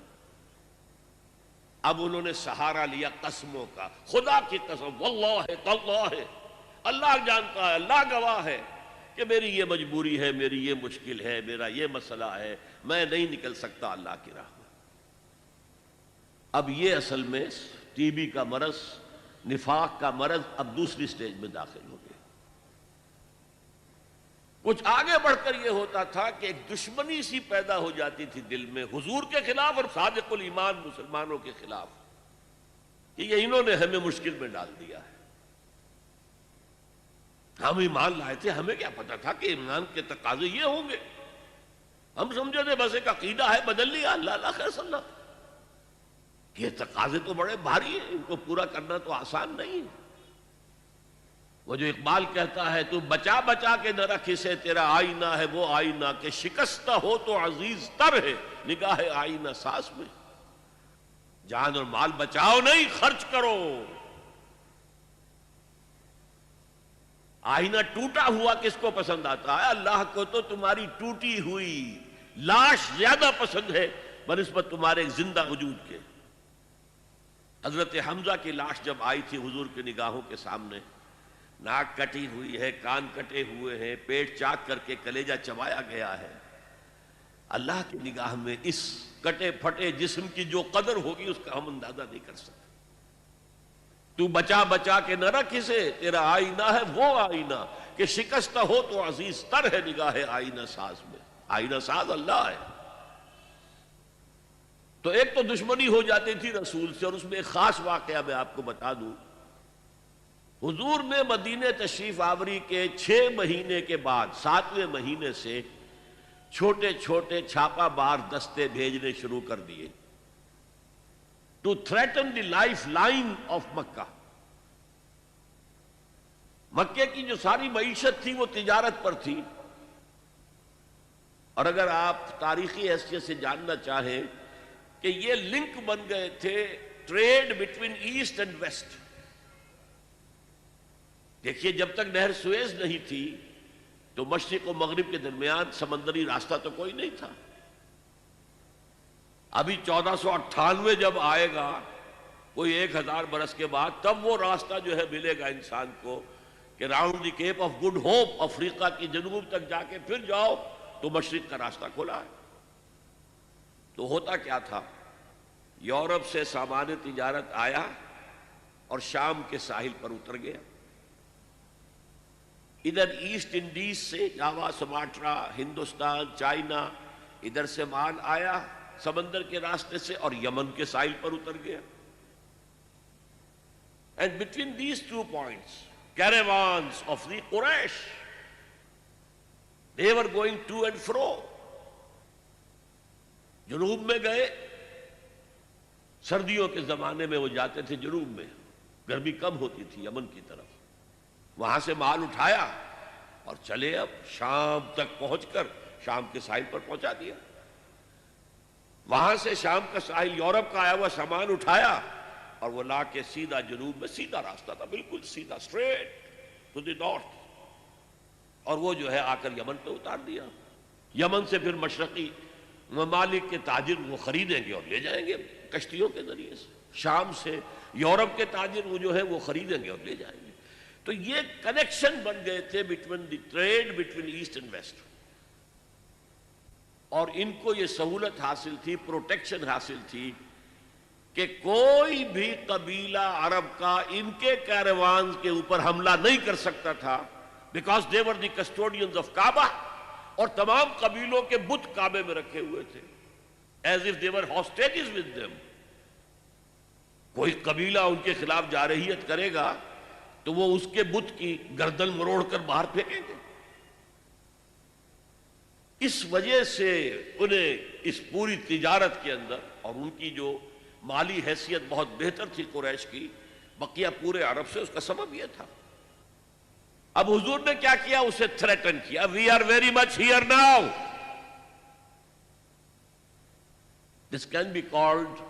Speaker 1: اب انہوں نے سہارا لیا قسموں کا، خدا کی قسم، واللہ تاللہ، اللہ جانتا ہے، اللہ گواہ ہے کہ میری یہ مجبوری ہے، میری یہ مشکل ہے، میرا یہ مسئلہ ہے، میں نہیں نکل سکتا اللہ کی راہ میں۔ اب یہ اصل میں ٹی بی کا مرض، نفاق کا مرض اب دوسری سٹیج میں داخل ہو گیا۔ کچھ آگے بڑھ کر یہ ہوتا تھا کہ ایک دشمنی سی پیدا ہو جاتی تھی دل میں حضور کے خلاف اور صادق الایمان مسلمانوں کے خلاف، کہ یہ انہوں نے ہمیں مشکل میں ڈال دیا ہے۔ ہم ایمان لائے تھے، ہمیں کیا پتا تھا کہ ایمان کے تقاضے یہ ہوں گے، ہم سمجھے تھے بس ایک عقیدہ ہے، بدل لیا، اللہ خیر صلی اللہ۔ یہ تقاضے تو بڑے بھاری ہیں، ان کو پورا کرنا تو آسان نہیں ہے۔ وہ جو اقبال کہتا ہے تو بچا بچا کے نہ رکھ اسے، تیرا آئینہ ہے وہ آئینہ کہ شکستہ ہو تو عزیز تر ہے نگاہ آئینہ ساز میں۔ جان اور مال بچاؤ نہیں، خرچ کرو۔ آئینہ ٹوٹا ہوا کس کو پسند آتا ہے؟ اللہ کو تو تمہاری ٹوٹی ہوئی لاش زیادہ پسند ہے بنسبت تمہارے زندہ وجود کے۔ حضرت حمزہ کی لاش جب آئی تھی حضور کی نگاہوں کے سامنے، ناک کٹی ہوئی ہے، کان کٹے ہوئے ہیں، پیٹ چاک کر کے کلیجہ چبایا گیا ہے، اللہ کی نگاہ میں اس کٹے پھٹے جسم کی جو قدر ہوگی اس کا ہم اندازہ نہیں کر سکتے۔ تو بچا بچا کے نہ رکھ اسے، تیرا آئینہ ہے وہ آئینہ کہ شکستہ ہو تو عزیز تر ہے نگاہ آئینہ ساز میں۔ آئینہ ساز اللہ ہے۔ تو ایک تو دشمنی ہو جاتی تھی رسول سے، اور اس میں ایک خاص واقعہ میں آپ کو بتا دوں۔ حضور نے مدینہ تشریف آوری کے 6 مہینے کے بعد 7ویں مہینے سے چھوٹے چھوٹے چھاپا بار دستے بھیجنے شروع کر دیے to threaten the life line of Mecca. مکے کی جو ساری معیشت تھی وہ تجارت پر تھی، اور اگر آپ تاریخی حیثیت سے جاننا چاہیں کہ یہ لنک بن گئے تھے trade between east and west. دیکھیے، جب تک نہر سویز نہیں تھی تو مشرق و مغرب کے درمیان سمندری راستہ تو کوئی نہیں تھا۔ ابھی 1498 جب آئے گا، کوئی 1000 برس کے بعد، تب وہ راستہ جو ہے ملے گا انسان کو کہ round the cape of good hope, Africa کی جنوب تک جا کے پھر جاؤ تو مشرق کا راستہ کھلا ہے۔ تو ہوتا کیا تھا، یورپ سے سامان تجارت آیا اور شام کے ساحل پر اتر گیا۔ ادھر ایسٹ انڈیز سے جاوا، سماٹرا، ہندوستان، چائنا، ادھر سے مال آیا سمندر کے راستے سے اور یمن کے ساحل پر اتر گیا۔ And between these 2 points, caravans of the Quraysh, they were going to and fro. جنوب میں گئے، سردیوں کے زمانے میں وہ جاتے تھے جنوب میں، گرمی کم ہوتی تھی یمن کی طرف، وہاں سے مال اٹھایا اور چلے اب شام تک پہنچ کر شام کے ساحل پر پہنچا دیا، وہاں سے شام کا ساحل یورپ کا آیا ہوا سامان اٹھایا اور وہ لا کے سیدھا جنوب میں، سیدھا راستہ تھا بالکل سیدھا، اسٹریٹ ٹو دی نارتھ، اور وہ جو ہے آ کر یمن پہ اتار دیا۔ یمن سے پھر مشرقی ممالک کے تاجر وہ خریدیں گے اور لے جائیں گے کشتیوں کے ذریعے سے، شام سے یورپ کے تاجر وہ جو ہے وہ خریدیں گے اور لے جائیں گے۔ تو یہ کنیکشن بن گئے تھے between the trade between east and west, اور ان کو یہ سہولت حاصل تھی، پروٹیکشن حاصل تھی کہ کوئی بھی قبیلہ عرب کا ان کے کیروان کے اوپر حملہ نہیں کر سکتا تھا، because they were the custodians of کعبہ، اور تمام قبیلوں کے بت کعبے میں رکھے ہوئے تھے as if they were hostages with them۔ کوئی قبیلہ ان کے خلاف جارحیت کرے گا تو وہ اس کے بت کی گردن مروڑ کر باہر پھینکیں گے۔ اس وجہ سے انہیں اس پوری تجارت کے اندر، اور ان کی جو مالی حیثیت بہت بہتر تھی قریش کی بقیہ پورے عرب سے، اس کا سبب یہ تھا۔ اب حضور نے کیا کیا؟ اسے تھریٹن کیا، we are very much here now, this can be called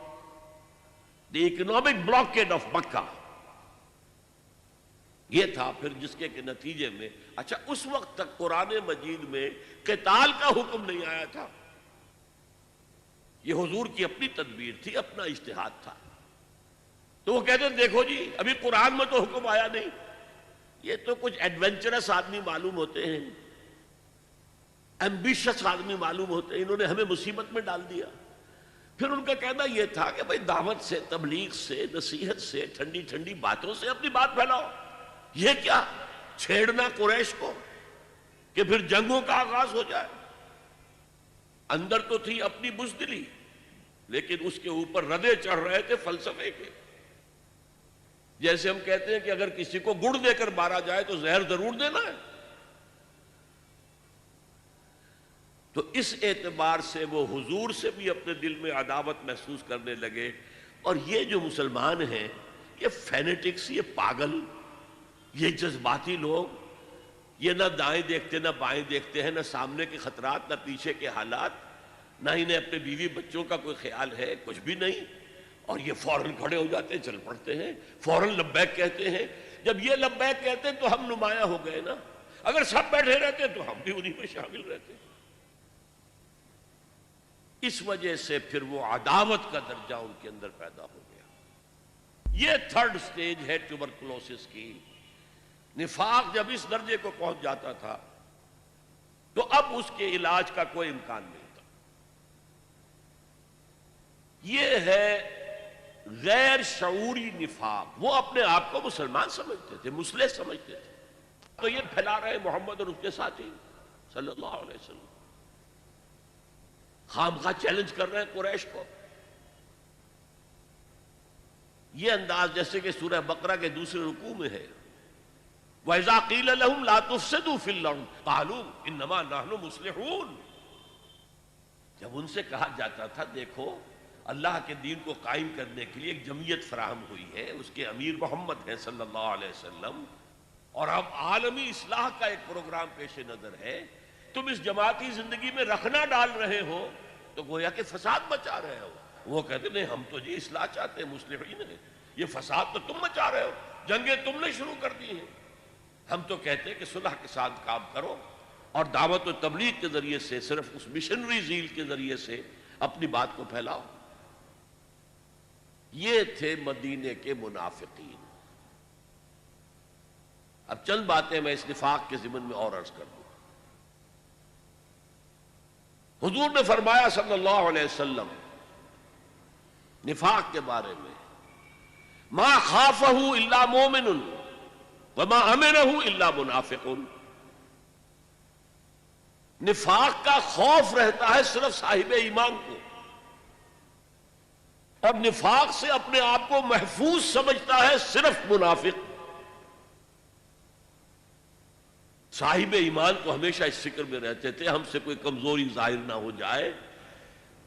Speaker 1: the economic blockade of Mecca. یہ تھا پھر جس کے نتیجے میں، اچھا اس وقت تک قرآن مجید میں قتال کا حکم نہیں آیا تھا، یہ حضور کی اپنی تدبیر تھی، اپنا اجتہاد تھا۔ تو وہ کہتے ہیں دیکھو جی ابھی قرآن میں تو حکم آیا نہیں، یہ تو کچھ ایڈونچرس آدمی معلوم ہوتے ہیں، ایمبیشس آدمی معلوم ہوتے ہیں، انہوں نے ہمیں مصیبت میں ڈال دیا۔ پھر ان کا کہنا یہ تھا کہ بھائی دعوت سے، تبلیغ سے، نصیحت سے، ٹھنڈی ٹھنڈی باتوں سے اپنی بات پھیلاؤ، یہ کیا چھیڑنا قریش کو کہ پھر جنگوں کا آغاز ہو جائے۔ اندر تو تھی اپنی بزدلی، لیکن اس کے اوپر ردے چڑھ رہے تھے فلسفے کے۔ جیسے ہم کہتے ہیں کہ اگر کسی کو گڑ دے کر مارا جائے تو زہر ضرور دینا ہے، تو اس اعتبار سے وہ حضور سے بھی اپنے دل میں عداوت محسوس کرنے لگے۔ اور یہ جو مسلمان ہیں یہ فینیٹکس، یہ پاگل، یہ جذباتی لوگ، یہ نہ دائیں دیکھتے نہ بائیں دیکھتے ہیں، نہ سامنے کے خطرات نہ پیچھے کے حالات، نہ انہیں اپنے بیوی بچوں کا کوئی خیال ہے، کچھ بھی نہیں، اور یہ فوراً کھڑے ہو جاتے ہیں، چل پڑتے ہیں، فوراً لبیک کہتے ہیں۔ جب یہ لبیک کہتے ہیں تو ہم نمایاں ہو گئے نا، اگر سب بیٹھے رہتے تو ہم بھی انہی میں شامل رہتے۔ اس وجہ سے پھر وہ عداوت کا درجہ ان کے اندر پیدا ہو گیا۔ یہ تھرڈ سٹیج ہے ٹیوبرکلوسس کی۔ نفاق جب اس درجے کو پہنچ جاتا تھا تو اب اس کے علاج کا کوئی امکان نہیں تھا۔ یہ ہے غیر شعوری نفاق، وہ اپنے آپ کو مسلمان سمجھتے تھے، مسلح سمجھتے تھے، تو یہ پھیلا رہے محمد اور اس کے ساتھی صلی اللہ علیہ وسلم، خامخواہ چیلنج کر رہے ہیں قریش کو۔ یہ انداز جیسے کہ سورہ بقرہ کے دوسرے رکوع میں ہے، وَإِذَا قِيلَ لَهُمْ لَا تُفْسِدُوا فِي الْأَرْضِ قَالُوا إِنَّمَا نَحْنُ مُصْلِحُونَ۔ جب ان سے کہا جاتا تھا دیکھو اللہ کے دین کو قائم کرنے کے لیے ایک جمعیت فراہم ہوئی ہے، اس کے امیر محمد ہیں صلی اللہ علیہ وسلم، اور اب عالمی اصلاح کا ایک پروگرام پیش نظر ہے، تم اس جماعتی زندگی میں رکھنا ڈال رہے ہو تو گویا کہ فساد مچا رہے ہو۔ وہ کہتے نہیں ہم تو جی اصلاح چاہتے ہیں، مصلحین ہیں، یہ فساد تو تم مچا رہے ہو، جنگیں تم نے شروع کر دی ہیں، ہم تو کہتے ہیں کہ صلح کے ساتھ کام کرو اور دعوت و تبلیغ کے ذریعے سے، صرف اس مشنری زیل کے ذریعے سے اپنی بات کو پھیلاؤ۔ یہ تھے مدینے کے منافقین۔ اب چند باتیں میں اس نفاق کے ضمن میں اور عرض کر دوں۔ حضور نے فرمایا صلی اللہ علیہ وسلم نفاق کے بارے میں، ما خافہ الا مومن وما امنہ الا منافق۔ نفاق کا خوف رہتا ہے صرف صاحب ایمان کو، اب نفاق سے اپنے آپ کو محفوظ سمجھتا ہے صرف منافق۔ صاحب ایمان کو ہمیشہ اس فکر میں رہتے تھے ہم سے کوئی کمزوری ظاہر نہ ہو جائے،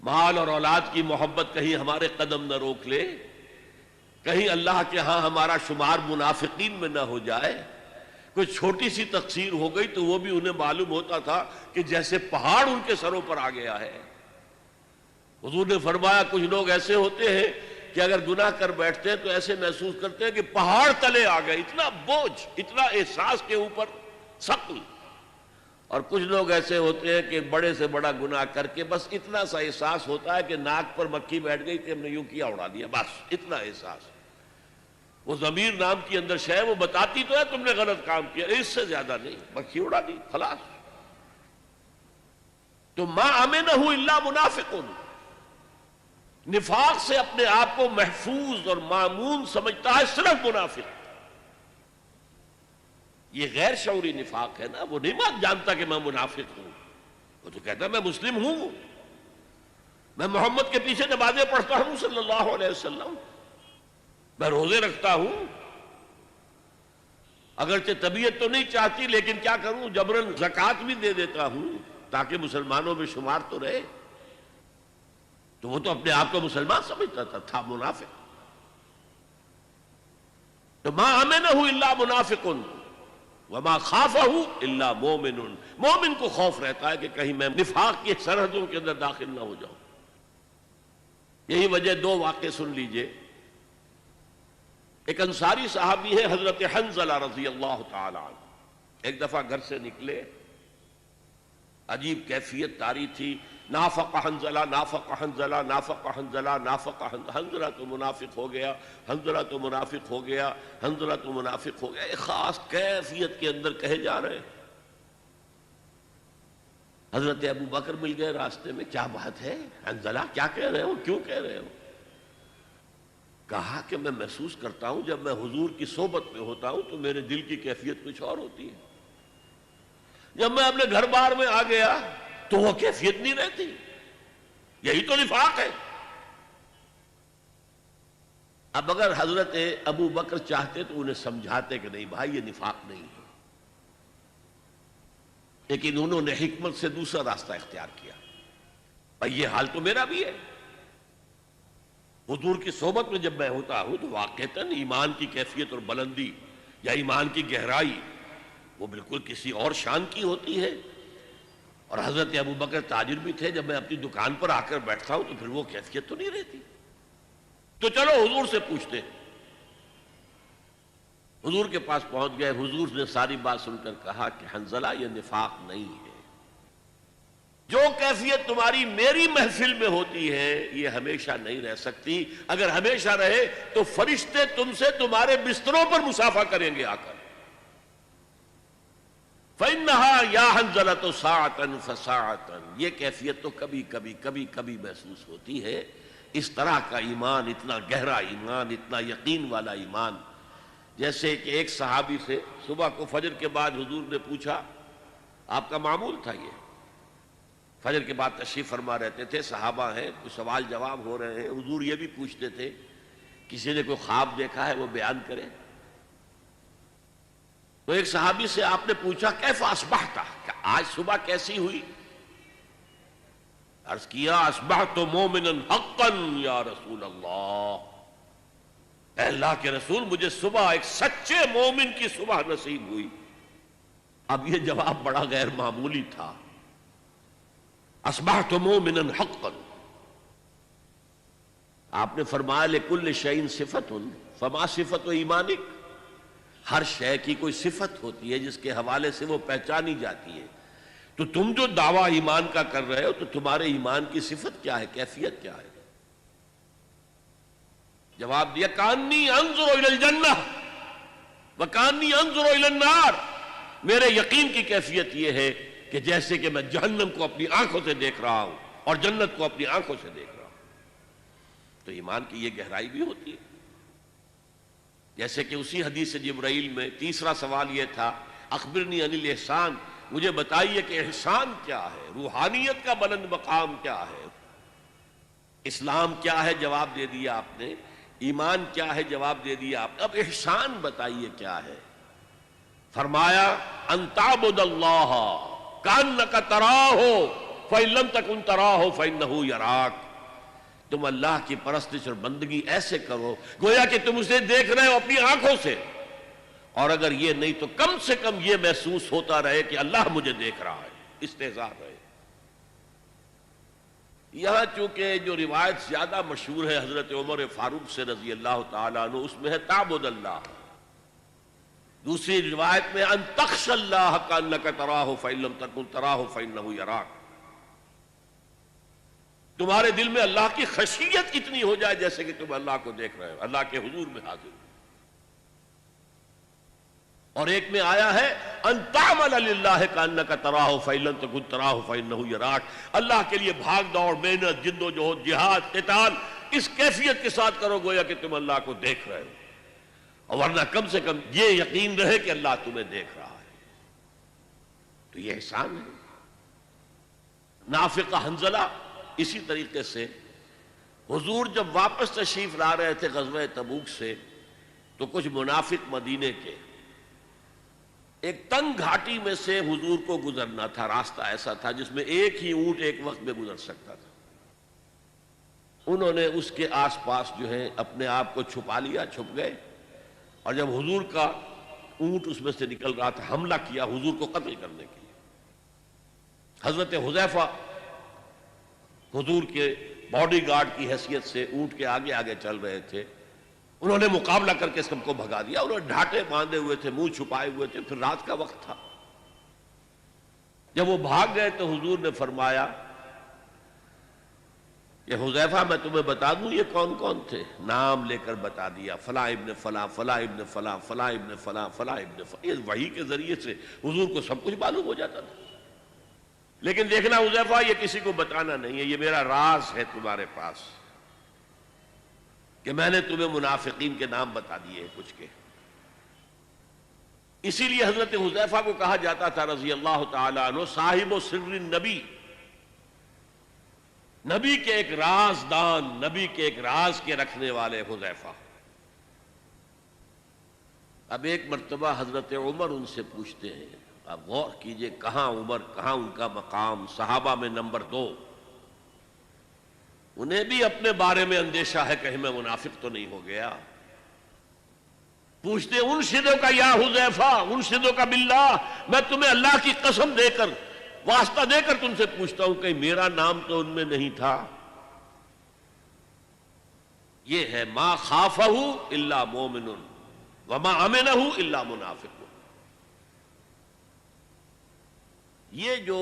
Speaker 1: مال اور اولاد کی محبت کہیں ہمارے قدم نہ روک لے، کہیں اللہ کے ہاں ہمارا شمار منافقین میں نہ ہو جائے۔ کوئی چھوٹی سی تقصیر ہو گئی تو وہ بھی انہیں معلوم ہوتا تھا کہ جیسے پہاڑ ان کے سروں پر آ گیا ہے۔ حضور نے فرمایا کچھ لوگ ایسے ہوتے ہیں کہ اگر گناہ کر بیٹھتے ہیں تو ایسے محسوس کرتے ہیں کہ پہاڑ تلے آ گئے، اتنا بوجھ، اتنا احساس کے اوپر ثقل۔ اور کچھ لوگ ایسے ہوتے ہیں کہ بڑے سے بڑا گناہ کر کے بس اتنا سا احساس ہوتا ہے کہ ناک پر مکھی بیٹھ گئی کہ ہم نے یوں کیا اڑا دیا، بس اتنا احساس۔ وہ ضمیر نام کی اندر شے وہ بتاتی تو ہے تم نے غلط کام کیا، اس سے زیادہ نہیں، مکھی اڑا دی خلاص۔ تو ما امنہ الا منافق، نفاق سے اپنے آپ کو محفوظ اور مامون سمجھتا ہے صرف منافق۔ یہ غیر شعوری نفاق ہے نا، وہ نہیں جانتا کہ میں منافق ہوں، وہ تو کہتا ہے میں مسلم ہوں، میں محمد کے پیچھے نمازیں پڑھتا ہوں صلی اللہ علیہ وسلم، میں روزے رکھتا ہوں، اگرچہ طبیعت تو نہیں چاہتی لیکن کیا کروں، جبرن زکوٰۃ بھی دے دیتا ہوں تاکہ مسلمانوں میں شمار تو رہے۔ تو وہ تو اپنے آپ کو مسلمان سمجھتا تھا منافق۔ تو ما امنہ الا منافق وما خافہ الا مومن، مومن کو خوف رہتا ہے کہ کہیں میں نفاق کی سرحدوں کے اندر داخل نہ ہو جاؤں۔ یہی وجہ دو واقعے سن لیجئے۔ ایک انصاری صحابی ہے حضرت حنظلہ رضی اللہ تعالی عنہ، ایک دفعہ گھر سے نکلے، عجیب کیفیت طاری تھی، نافق حنظلہ نافق حنظلہ نافق حنظلہ نافق حنظلہ تو منافق ہو گیا، حنظلہ تو منافق ہو گیا، حنظلہ تو منافق ہو گیا، ایک خاص کیفیت کے اندر کہے جا رہے ہیں۔ حضرت ابو بکر مل گئے راستے میں، کیا بات ہے حنظلہ، کیا کہہ رہے ہو، کیوں کہہ رہے ہو؟ کہا کہ میں محسوس کرتا ہوں جب میں حضور کی صحبت میں ہوتا ہوں تو میرے دل کی کیفیت کچھ اور ہوتی ہے، جب میں اپنے گھر بار میں آ گیا تو وہ کیفیت نہیں رہتی۔ یہی تو نفاق ہے۔ اب اگر حضرت ابو بکر چاہتے تو انہیں سمجھاتے کہ نہیں بھائی یہ نفاق نہیں ہے، لیکن انہوں نے حکمت سے دوسرا راستہ اختیار کیا، بھائی یہ حال تو میرا بھی ہے، حضور کی صحبت میں جب میں ہوتا ہوں تو واقعتاً ایمان کی کیفیت اور بلندی یا ایمان کی گہرائی وہ بالکل کسی اور شان کی ہوتی ہے۔ اور حضرت ابو بکر تاجر بھی تھے، جب میں اپنی دکان پر آ کر بیٹھتا ہوں تو پھر وہ کیفیت تو نہیں رہتی۔ تو چلو حضور سے پوچھتے۔ حضور کے پاس پہنچ گئے، حضور نے ساری بات سن کر کہا کہ حنظلہ یہ نفاق نہیں ہے، جو کیفیت تمہاری میری محفل میں ہوتی ہے یہ ہمیشہ نہیں رہ سکتی، اگر ہمیشہ رہے تو فرشتے تم سے تمہارے بستروں پر مسافہ کریں گے آ کر۔ فَإِنَّهَا يَا حَنْظَلَةُ سَاعَةً فَسَاعَةً، یہ کیفیت تو کبھی کبھی محسوس ہوتی ہے۔ اس طرح کا ایمان، اتنا گہرا ایمان، اتنا یقین والا ایمان، جیسے کہ ایک صحابی سے صبح کو فجر کے بعد حضور نے پوچھا، آپ کا معمول تھا یہ، فجر کے بعد تشریف فرما رہتے تھے، صحابہ ہیں، کوئی سوال جواب ہو رہے ہیں، حضور یہ بھی پوچھتے تھے کسی نے کوئی خواب دیکھا ہے وہ بیان کرے۔ تو ایک صحابی سے آپ نے پوچھا کیف اصبحت، کہ آج صبح کیسی ہوئی؟ عرض کیا اصبحت مومنا حقا یا رسول اللہ، اے اللہ کے رسول مجھے صبح ایک سچے مومن کی صبح نصیب ہوئی۔ اب یہ جواب بڑا غیر معمولی تھا، اصبحت مومنا حقا۔ آپ نے فرمایا لکل شیء صفت فما صفت ایمانک، ہر شے کی کوئی صفت ہوتی ہے جس کے حوالے سے وہ پہچانی جاتی ہے، تو تم جو دعویٰ ایمان کا کر رہے ہو تو تمہارے ایمان کی صفت کیا ہے، کیفیت کیا ہے؟ جواب دیا کانی انظر الی الجنہ وکانی انظر الی النار، میرے یقین کی کیفیت یہ ہے کہ جیسے کہ میں جہنم کو اپنی آنکھوں سے دیکھ رہا ہوں اور جنت کو اپنی آنکھوں سے دیکھ رہا ہوں۔ تو ایمان کی یہ گہرائی بھی ہوتی ہے۔ جیسے کہ اسی حدیث جبرائیل میں تیسرا سوال یہ تھا اخبرنی عن الاحسان، مجھے بتائیے کہ احسان کیا ہے، روحانیت کا بلند مقام کیا ہے، اسلام کیا ہے، جواب دے دیا آپ نے، ایمان کیا ہے، جواب دے دیا آپ نے، اب احسان بتائیے کیا ہے۔ فرمایا ان تعبد اللہ کانک تراہ فَإِن لَّمْ تَكُن تَرَاهُ فَإِنَّهُ يَرَاكَ۔ تم اللہ کی پرستش اور بندگی ایسے کرو گویا کہ تم اسے دیکھ رہے ہو اپنی آنکھوں سے، اور اگر یہ نہیں تو کم سے کم یہ محسوس ہوتا رہے کہ اللہ مجھے دیکھ رہا ہے، استحضاء رہے۔ یہاں چونکہ جو روایت زیادہ مشہور ہے حضرت عمر فاروق سے رضی اللہ تعالیٰ عنہ، اس میں ہے تعبد اللہ۔ دوسری روایت میں ان تخش اللہ کانک تراہ فإن لم تکن تراہ فإنہ یراک، تمہارے دل میں اللہ کی خشیت اتنی ہو جائے جیسے کہ تم اللہ کو دیکھ رہے ہو، اللہ کے حضور میں حاضر ہو۔ اور ایک میں آیا ہے ان تعمل للہ کانک تراہ فإن لم تکن تراہ فإنہ یراک، اللہ کے لیے بھاگ دوڑ، محنت، جد و جہد، جہاد، قتال اس کیفیت کے ساتھ کرو گویا کہ تم اللہ کو دیکھ رہے ہو، اور ورنہ کم سے کم یہ یقین رہے کہ اللہ تمہیں دیکھ رہا ہے۔ تو یہ احسان ہے۔ نافقہ حنظلہ اسی طریقے سے حضور جب واپس تشریف لا رہے تھے غزوہ تبوک سے، تو کچھ منافق مدینے کے ایک تنگ گھاٹی میں سے حضور کو گزرنا تھا، راستہ ایسا تھا جس میں ایک ہی اونٹ ایک وقت میں گزر سکتا تھا۔ انہوں نے اس کے آس پاس جو ہے اپنے آپ کو چھپا لیا، چھپ گئے، اور جب حضور کا اونٹ اس میں سے نکل رہا تھا حملہ کیا حضور کو قتل کرنے کے لیے۔ حضرت حذیفہ حضور کے باڈی گارڈ کی حیثیت سے اونٹ کے آگے آگے چل رہے تھے، انہوں نے مقابلہ کر کے سب کو بھگا دیا۔ انہوں نے ڈھاٹے باندھے ہوئے تھے، منہ چھپائے ہوئے تھے، پھر رات کا وقت تھا۔ جب وہ بھاگ گئے تو حضور نے فرمایا کہ حذیفہ میں تمہیں بتا دوں یہ کون کون تھے؟ نام لے کر بتا دیا، فلاں ابن فلاں، فلاں ابن فلاں، فلاں ابن فلاں، فلاں ابن فلاں۔ یہ وحی کے ذریعے سے حضور کو سب کچھ معلوم ہو جاتا تھا، لیکن دیکھنا حذیفہ یہ کسی کو بتانا نہیں ہے، یہ میرا راز ہے تمہارے پاس، کہ میں نے تمہیں منافقین کے نام بتا دیے کچھ کے۔ اسی لیے حضرت حذیفہ کو کہا جاتا تھا رضی اللہ تعالیٰ عنہ صاحب و سر النبی، نبی کے ایک رازدان، نبی کے ایک راز کے رکھنے والے حذیفہ۔ اب ایک مرتبہ حضرت عمر ان سے پوچھتے ہیں، آپ غور کیجئے کہاں عمر، کہاں ان کا مقام، صحابہ میں نمبر 2، انہیں بھی اپنے بارے میں اندیشہ ہے کہیں میں منافق تو نہیں ہو گیا۔ پوچھتے انشدو کا یا حذیفہ، انشدو کا باللہ، میں تمہیں اللہ کی قسم دے کر، واسطہ دے کر تم سے پوچھتا ہوں کہیں میرا نام تو ان میں نہیں تھا۔ یہ ہے ما خافہ الا مومن وما امنہ الا منافق۔ یہ جو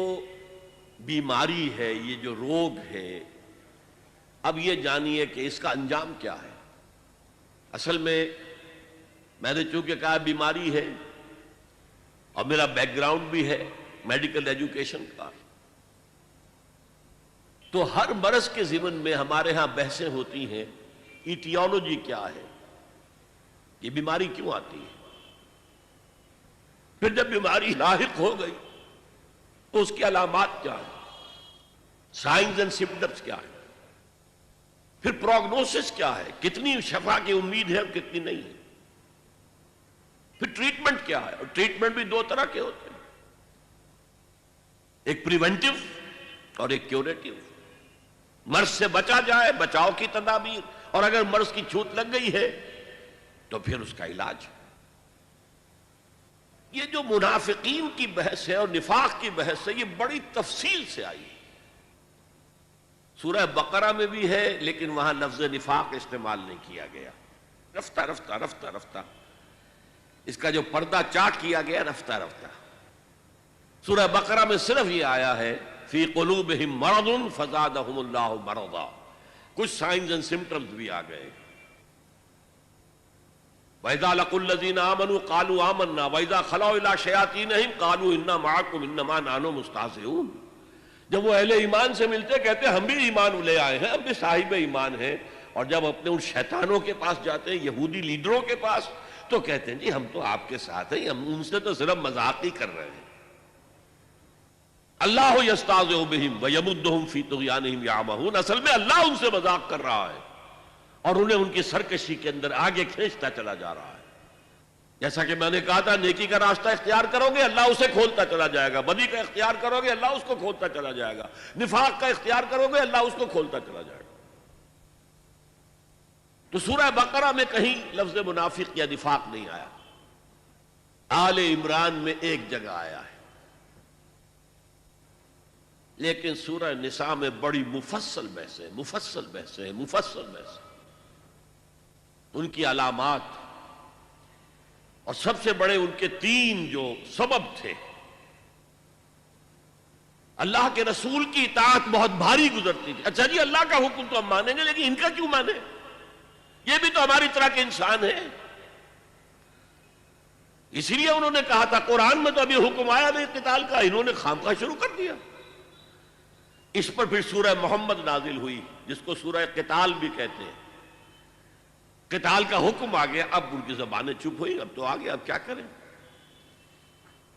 Speaker 1: بیماری ہے، یہ جو روگ ہے، اب یہ جانیے کہ اس کا انجام کیا ہے۔ اصل میں نے چونکہ کہا بیماری ہے، اور میرا بیک گراؤنڈ بھی ہے میڈیکل ایجوکیشن کا، تو ہر مرض کے ضمن میں ہمارے ہاں بحثیں ہوتی ہیں، ایٹیولوجی کیا ہے، یہ بیماری کیوں آتی ہے۔ پھر جب بیماری لاحق ہو گئی تو اس کی علامات کیا ہیں، سائنز اینڈ سمپٹمز کیا ہیں، پھر پروگنوسس کیا ہے، کتنی شفا کی امید ہے اور کتنی نہیں ہے، پھر ٹریٹمنٹ کیا ہے، اور ٹریٹمنٹ بھی 2 طرح کے ہوتے ہیں، ایک پریونٹیو اور ایک کیوریٹیو۔ مرض سے بچا جائے، بچاؤ کی تدابیر، اور اگر مرض کی چھوت لگ گئی ہے تو پھر اس کا علاج۔ یہ جو منافقین کی بحث ہے اور نفاق کی بحث ہے، یہ بڑی تفصیل سے آئی ہے۔ سورہ بقرہ میں بھی ہے لیکن وہاں لفظ نفاق استعمال نہیں کیا گیا، رفتہ رفتہ رفتہ رفتہ اس کا جو پردہ چاک کیا گیا رفتہ رفتہ۔ سورہ بقرہ میں صرف یہ آیا ہے فی قلوبہم مرض فزادہم اللہ مرضا، کچھ سائنز اینڈ سمپٹمز بھی آ گئے۔ وَإِذَا لَقُوا الَّذِينَ آمَنُوا قَالُوا آمَنَّا وَإِذَا خَلَوْا إِلَىٰ شَيَاطِينِهِمْ قَالُوا إِنَّا مَعَكُمْ إِنَّمَا نَحْنُ مُسْتَهْزِئُونَ۔ جب وہ اہل ایمان سے ملتے کہتے ہم بھی ایمان لے آئے ہیں، ہم بھی صاحب ایمان ہیں، اور جب اپنے ان شیطانوں کے پاس جاتے ہیں، یہودی لیڈروں کے پاس، تو کہتے ہیں جی ہم تو آپ کے ساتھ ہیں، ہم ان سے تو صرف مذاق ہی کر رہے ہیں۔ اللہ یستہزئ بہم ویمدہم فی طغیانہم یعمہون، اصل میں اللہ ان سے مذاق کر رہا ہے اور انہیں ان کی سرکشی کے اندر آگے کھینچتا چلا جا رہا ہے۔ جیسا کہ میں نے کہا تھا، نیکی کا راستہ اختیار کرو گے اللہ اسے کھولتا چلا جائے گا، بدی کا اختیار کرو گے اللہ اس کو کھولتا چلا جائے گا، نفاق کا اختیار کرو گے اللہ اس کو کھولتا چلا جائے گا۔ تو سورہ بقرہ میں کہیں لفظ منافق یا نفاق نہیں آیا، آل عمران میں ایک جگہ آیا ہے، لیکن سورہ نساء میں بڑی مفصل بحثیں، ان کی علامات اور سب سے بڑے ان کے 3 جو سبب تھے۔ اللہ کے رسول کی اطاعت بہت بھاری گزرتی تھی، اچھا جی اللہ کا حکم تو ہم مانیں گے لیکن ان کا کیوں مانیں؟ یہ بھی تو ہماری طرح کے انسان ہیں۔ اسی لیے انہوں نے کہا تھا قرآن میں تو ابھی حکم آیا نہیں قتال کا، انہوں نے خامخواہ شروع کر دیا۔ اس پر پھر سورہ محمد نازل ہوئی جس کو سورہ قتال بھی کہتے ہیں۔ قتال کا حکم آ گیا، اب ان کی زبانیں چپ ہوئی، اب تو آ گیا، اب کیا کریں؟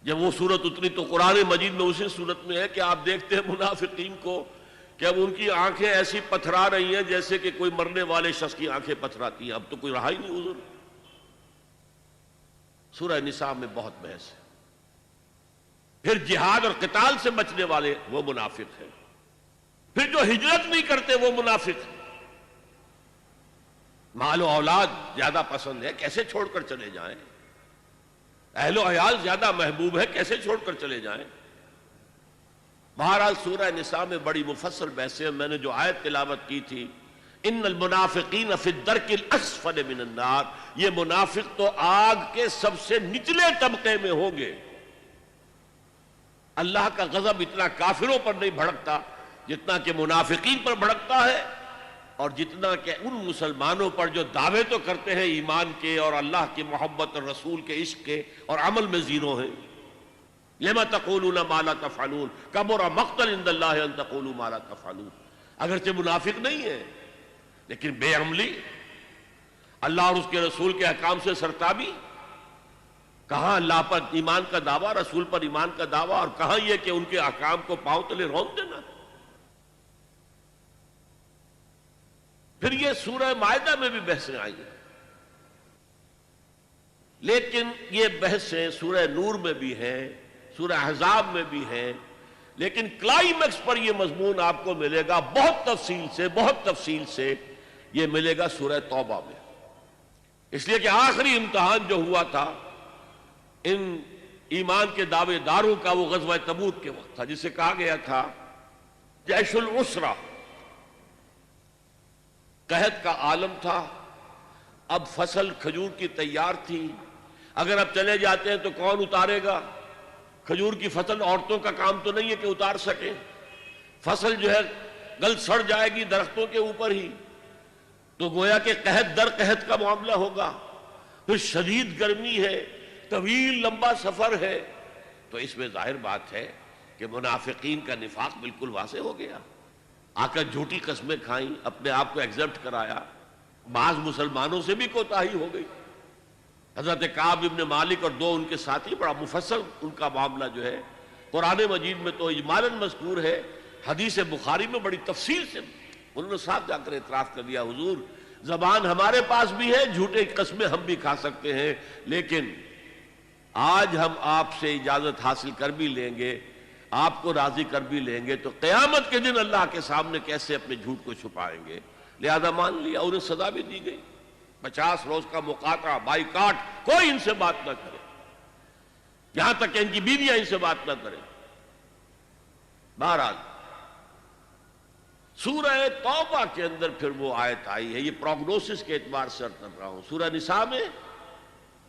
Speaker 1: جب وہ سورت اتری تو قرآن مجید میں اسی صورت میں ہے کہ آپ دیکھتے ہیں منافقین کو کہ اب ان کی آنکھیں ایسی پتھرا رہی ہیں جیسے کہ کوئی مرنے والے شخص کی آنکھیں پتھراتی ہیں، اب تو کوئی رہا ہی نہیں حضور۔ سورہ نساء میں بہت بحث ہے۔ پھر جہاد اور قتال سے بچنے والے وہ منافق ہیں، پھر جو ہجرت نہیں کرتے وہ منافق ہیں۔ مال و اولاد زیادہ پسند ہے، کیسے چھوڑ کر چلے جائیں؟ اہل و عیال زیادہ محبوب ہے، کیسے چھوڑ کر چلے جائیں؟ بہرحال سورہ نساء میں بڑی مفصل بحثیں، میں نے جو آیت تلاوت کی تھی ان المنافقین فی الدرک الاسفل من النار، یہ منافق تو آگ کے سب سے نچلے طبقے میں ہوں گے۔ اللہ کا غضب اتنا کافروں پر نہیں بھڑکتا جتنا کہ منافقین پر بھڑکتا ہے، اور جتنا کہ ان مسلمانوں پر جو دعوے تو کرتے ہیں ایمان کے اور اللہ کی محبت اور رسول کے عشق کے اور عمل میں زیرو ہیں۔ لما تقولون ما لا تفعلون کبر مقتا عند اللہ ان تقولوا ما لا تفعلون، اگرچہ منافق نہیں ہے لیکن بے عملی، اللہ اور اس کے رسول کے احکام سے سرتابی، کہاں اللہ پر ایمان کا دعویٰ، رسول پر ایمان کا دعویٰ، اور کہاں یہ کہ ان کے احکام کو پاؤں تلے رون دینا۔ پھر یہ سورہ مائدہ میں بھی بحثیں آئی ہیں، لیکن یہ بحثیں سورہ نور میں بھی ہیں، سورہ احزاب میں بھی ہیں، لیکن کلائمیکس پر یہ مضمون آپ کو ملے گا بہت تفصیل سے یہ ملے گا سورہ توبہ میں، اس لیے کہ آخری امتحان جو ہوا تھا ان ایمان کے دعوے داروں کا وہ غزوہ تبوک کے وقت تھا، جسے کہا گیا تھا جیش العسرہ، قحط کا عالم تھا، اب فصل کھجور کی تیار تھی، اگر اب چلے جاتے ہیں تو کون اتارے گا؟ کھجور کی فصل عورتوں کا کام تو نہیں ہے کہ اتار سکیں، فصل جو ہے گل سڑ جائے گی درختوں کے اوپر ہی، تو گویا کہ قحط در قحط کا معاملہ ہوگا، پھر شدید گرمی ہے، طویل لمبا سفر ہے، تو اس میں ظاہر بات ہے کہ منافقین کا نفاق بالکل واضح ہو گیا، آ کر جھوٹی قسمیں کھائیں، اپنے آپ کو ایگزپٹ کرایا، بعض مسلمانوں سے بھی کوتاہی ہو گئی۔ حضرت کعب ابن مالک اور 2 ان کے ساتھی، بڑا مفصل ان کا معاملہ جو ہے قرآن مجید میں تو اجمالاً مذکور ہے، حدیث بخاری میں بڑی تفصیل سے انہوں نے صاف جا کر اعتراف کر دیا، حضور زبان ہمارے پاس بھی ہے، جھوٹے قسمیں ہم بھی کھا سکتے ہیں، لیکن آج ہم آپ سے اجازت حاصل کر بھی لیں گے، آپ کو راضی کر بھی لیں گے، تو قیامت کے دن اللہ کے سامنے کیسے اپنے جھوٹ کو چھپائیں گے؟ لہذا مان لیا، انہیں سزا بھی دی گئی، 50 روز کا مقاطعہ، بائیکاٹ، کوئی ان سے بات نہ کرے، یہاں تک کہ ان کی بیویاں ان سے بات نہ کریں۔ بہرحال سورہ توبہ کے اندر پھر وہ آیت آئی ہے، یہ پروگنوسس کے اعتبار سے عرض کر رہا ہوں، سورہ نساء میں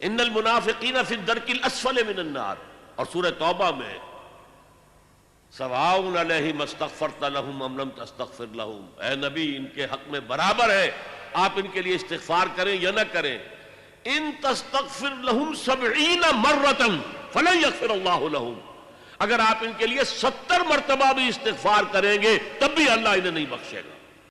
Speaker 1: ان المنافقین فی الدرک الاسفل من النار، اور سورہ توبہ میں سواء علیہم استغفرت لہم ام لم تستغفر لہم، اے نبی ان کے حق میں برابر ہے آپ ان کے لیے استغفار کریں یا نہ کریں، ان تستغفر لہم 70 مرۃ فلن یغفر اللہ لہم، اگر آپ ان کے لیے 70 مرتبہ بھی استغفار کریں گے تب بھی اللہ انہیں نہیں بخشے گا۔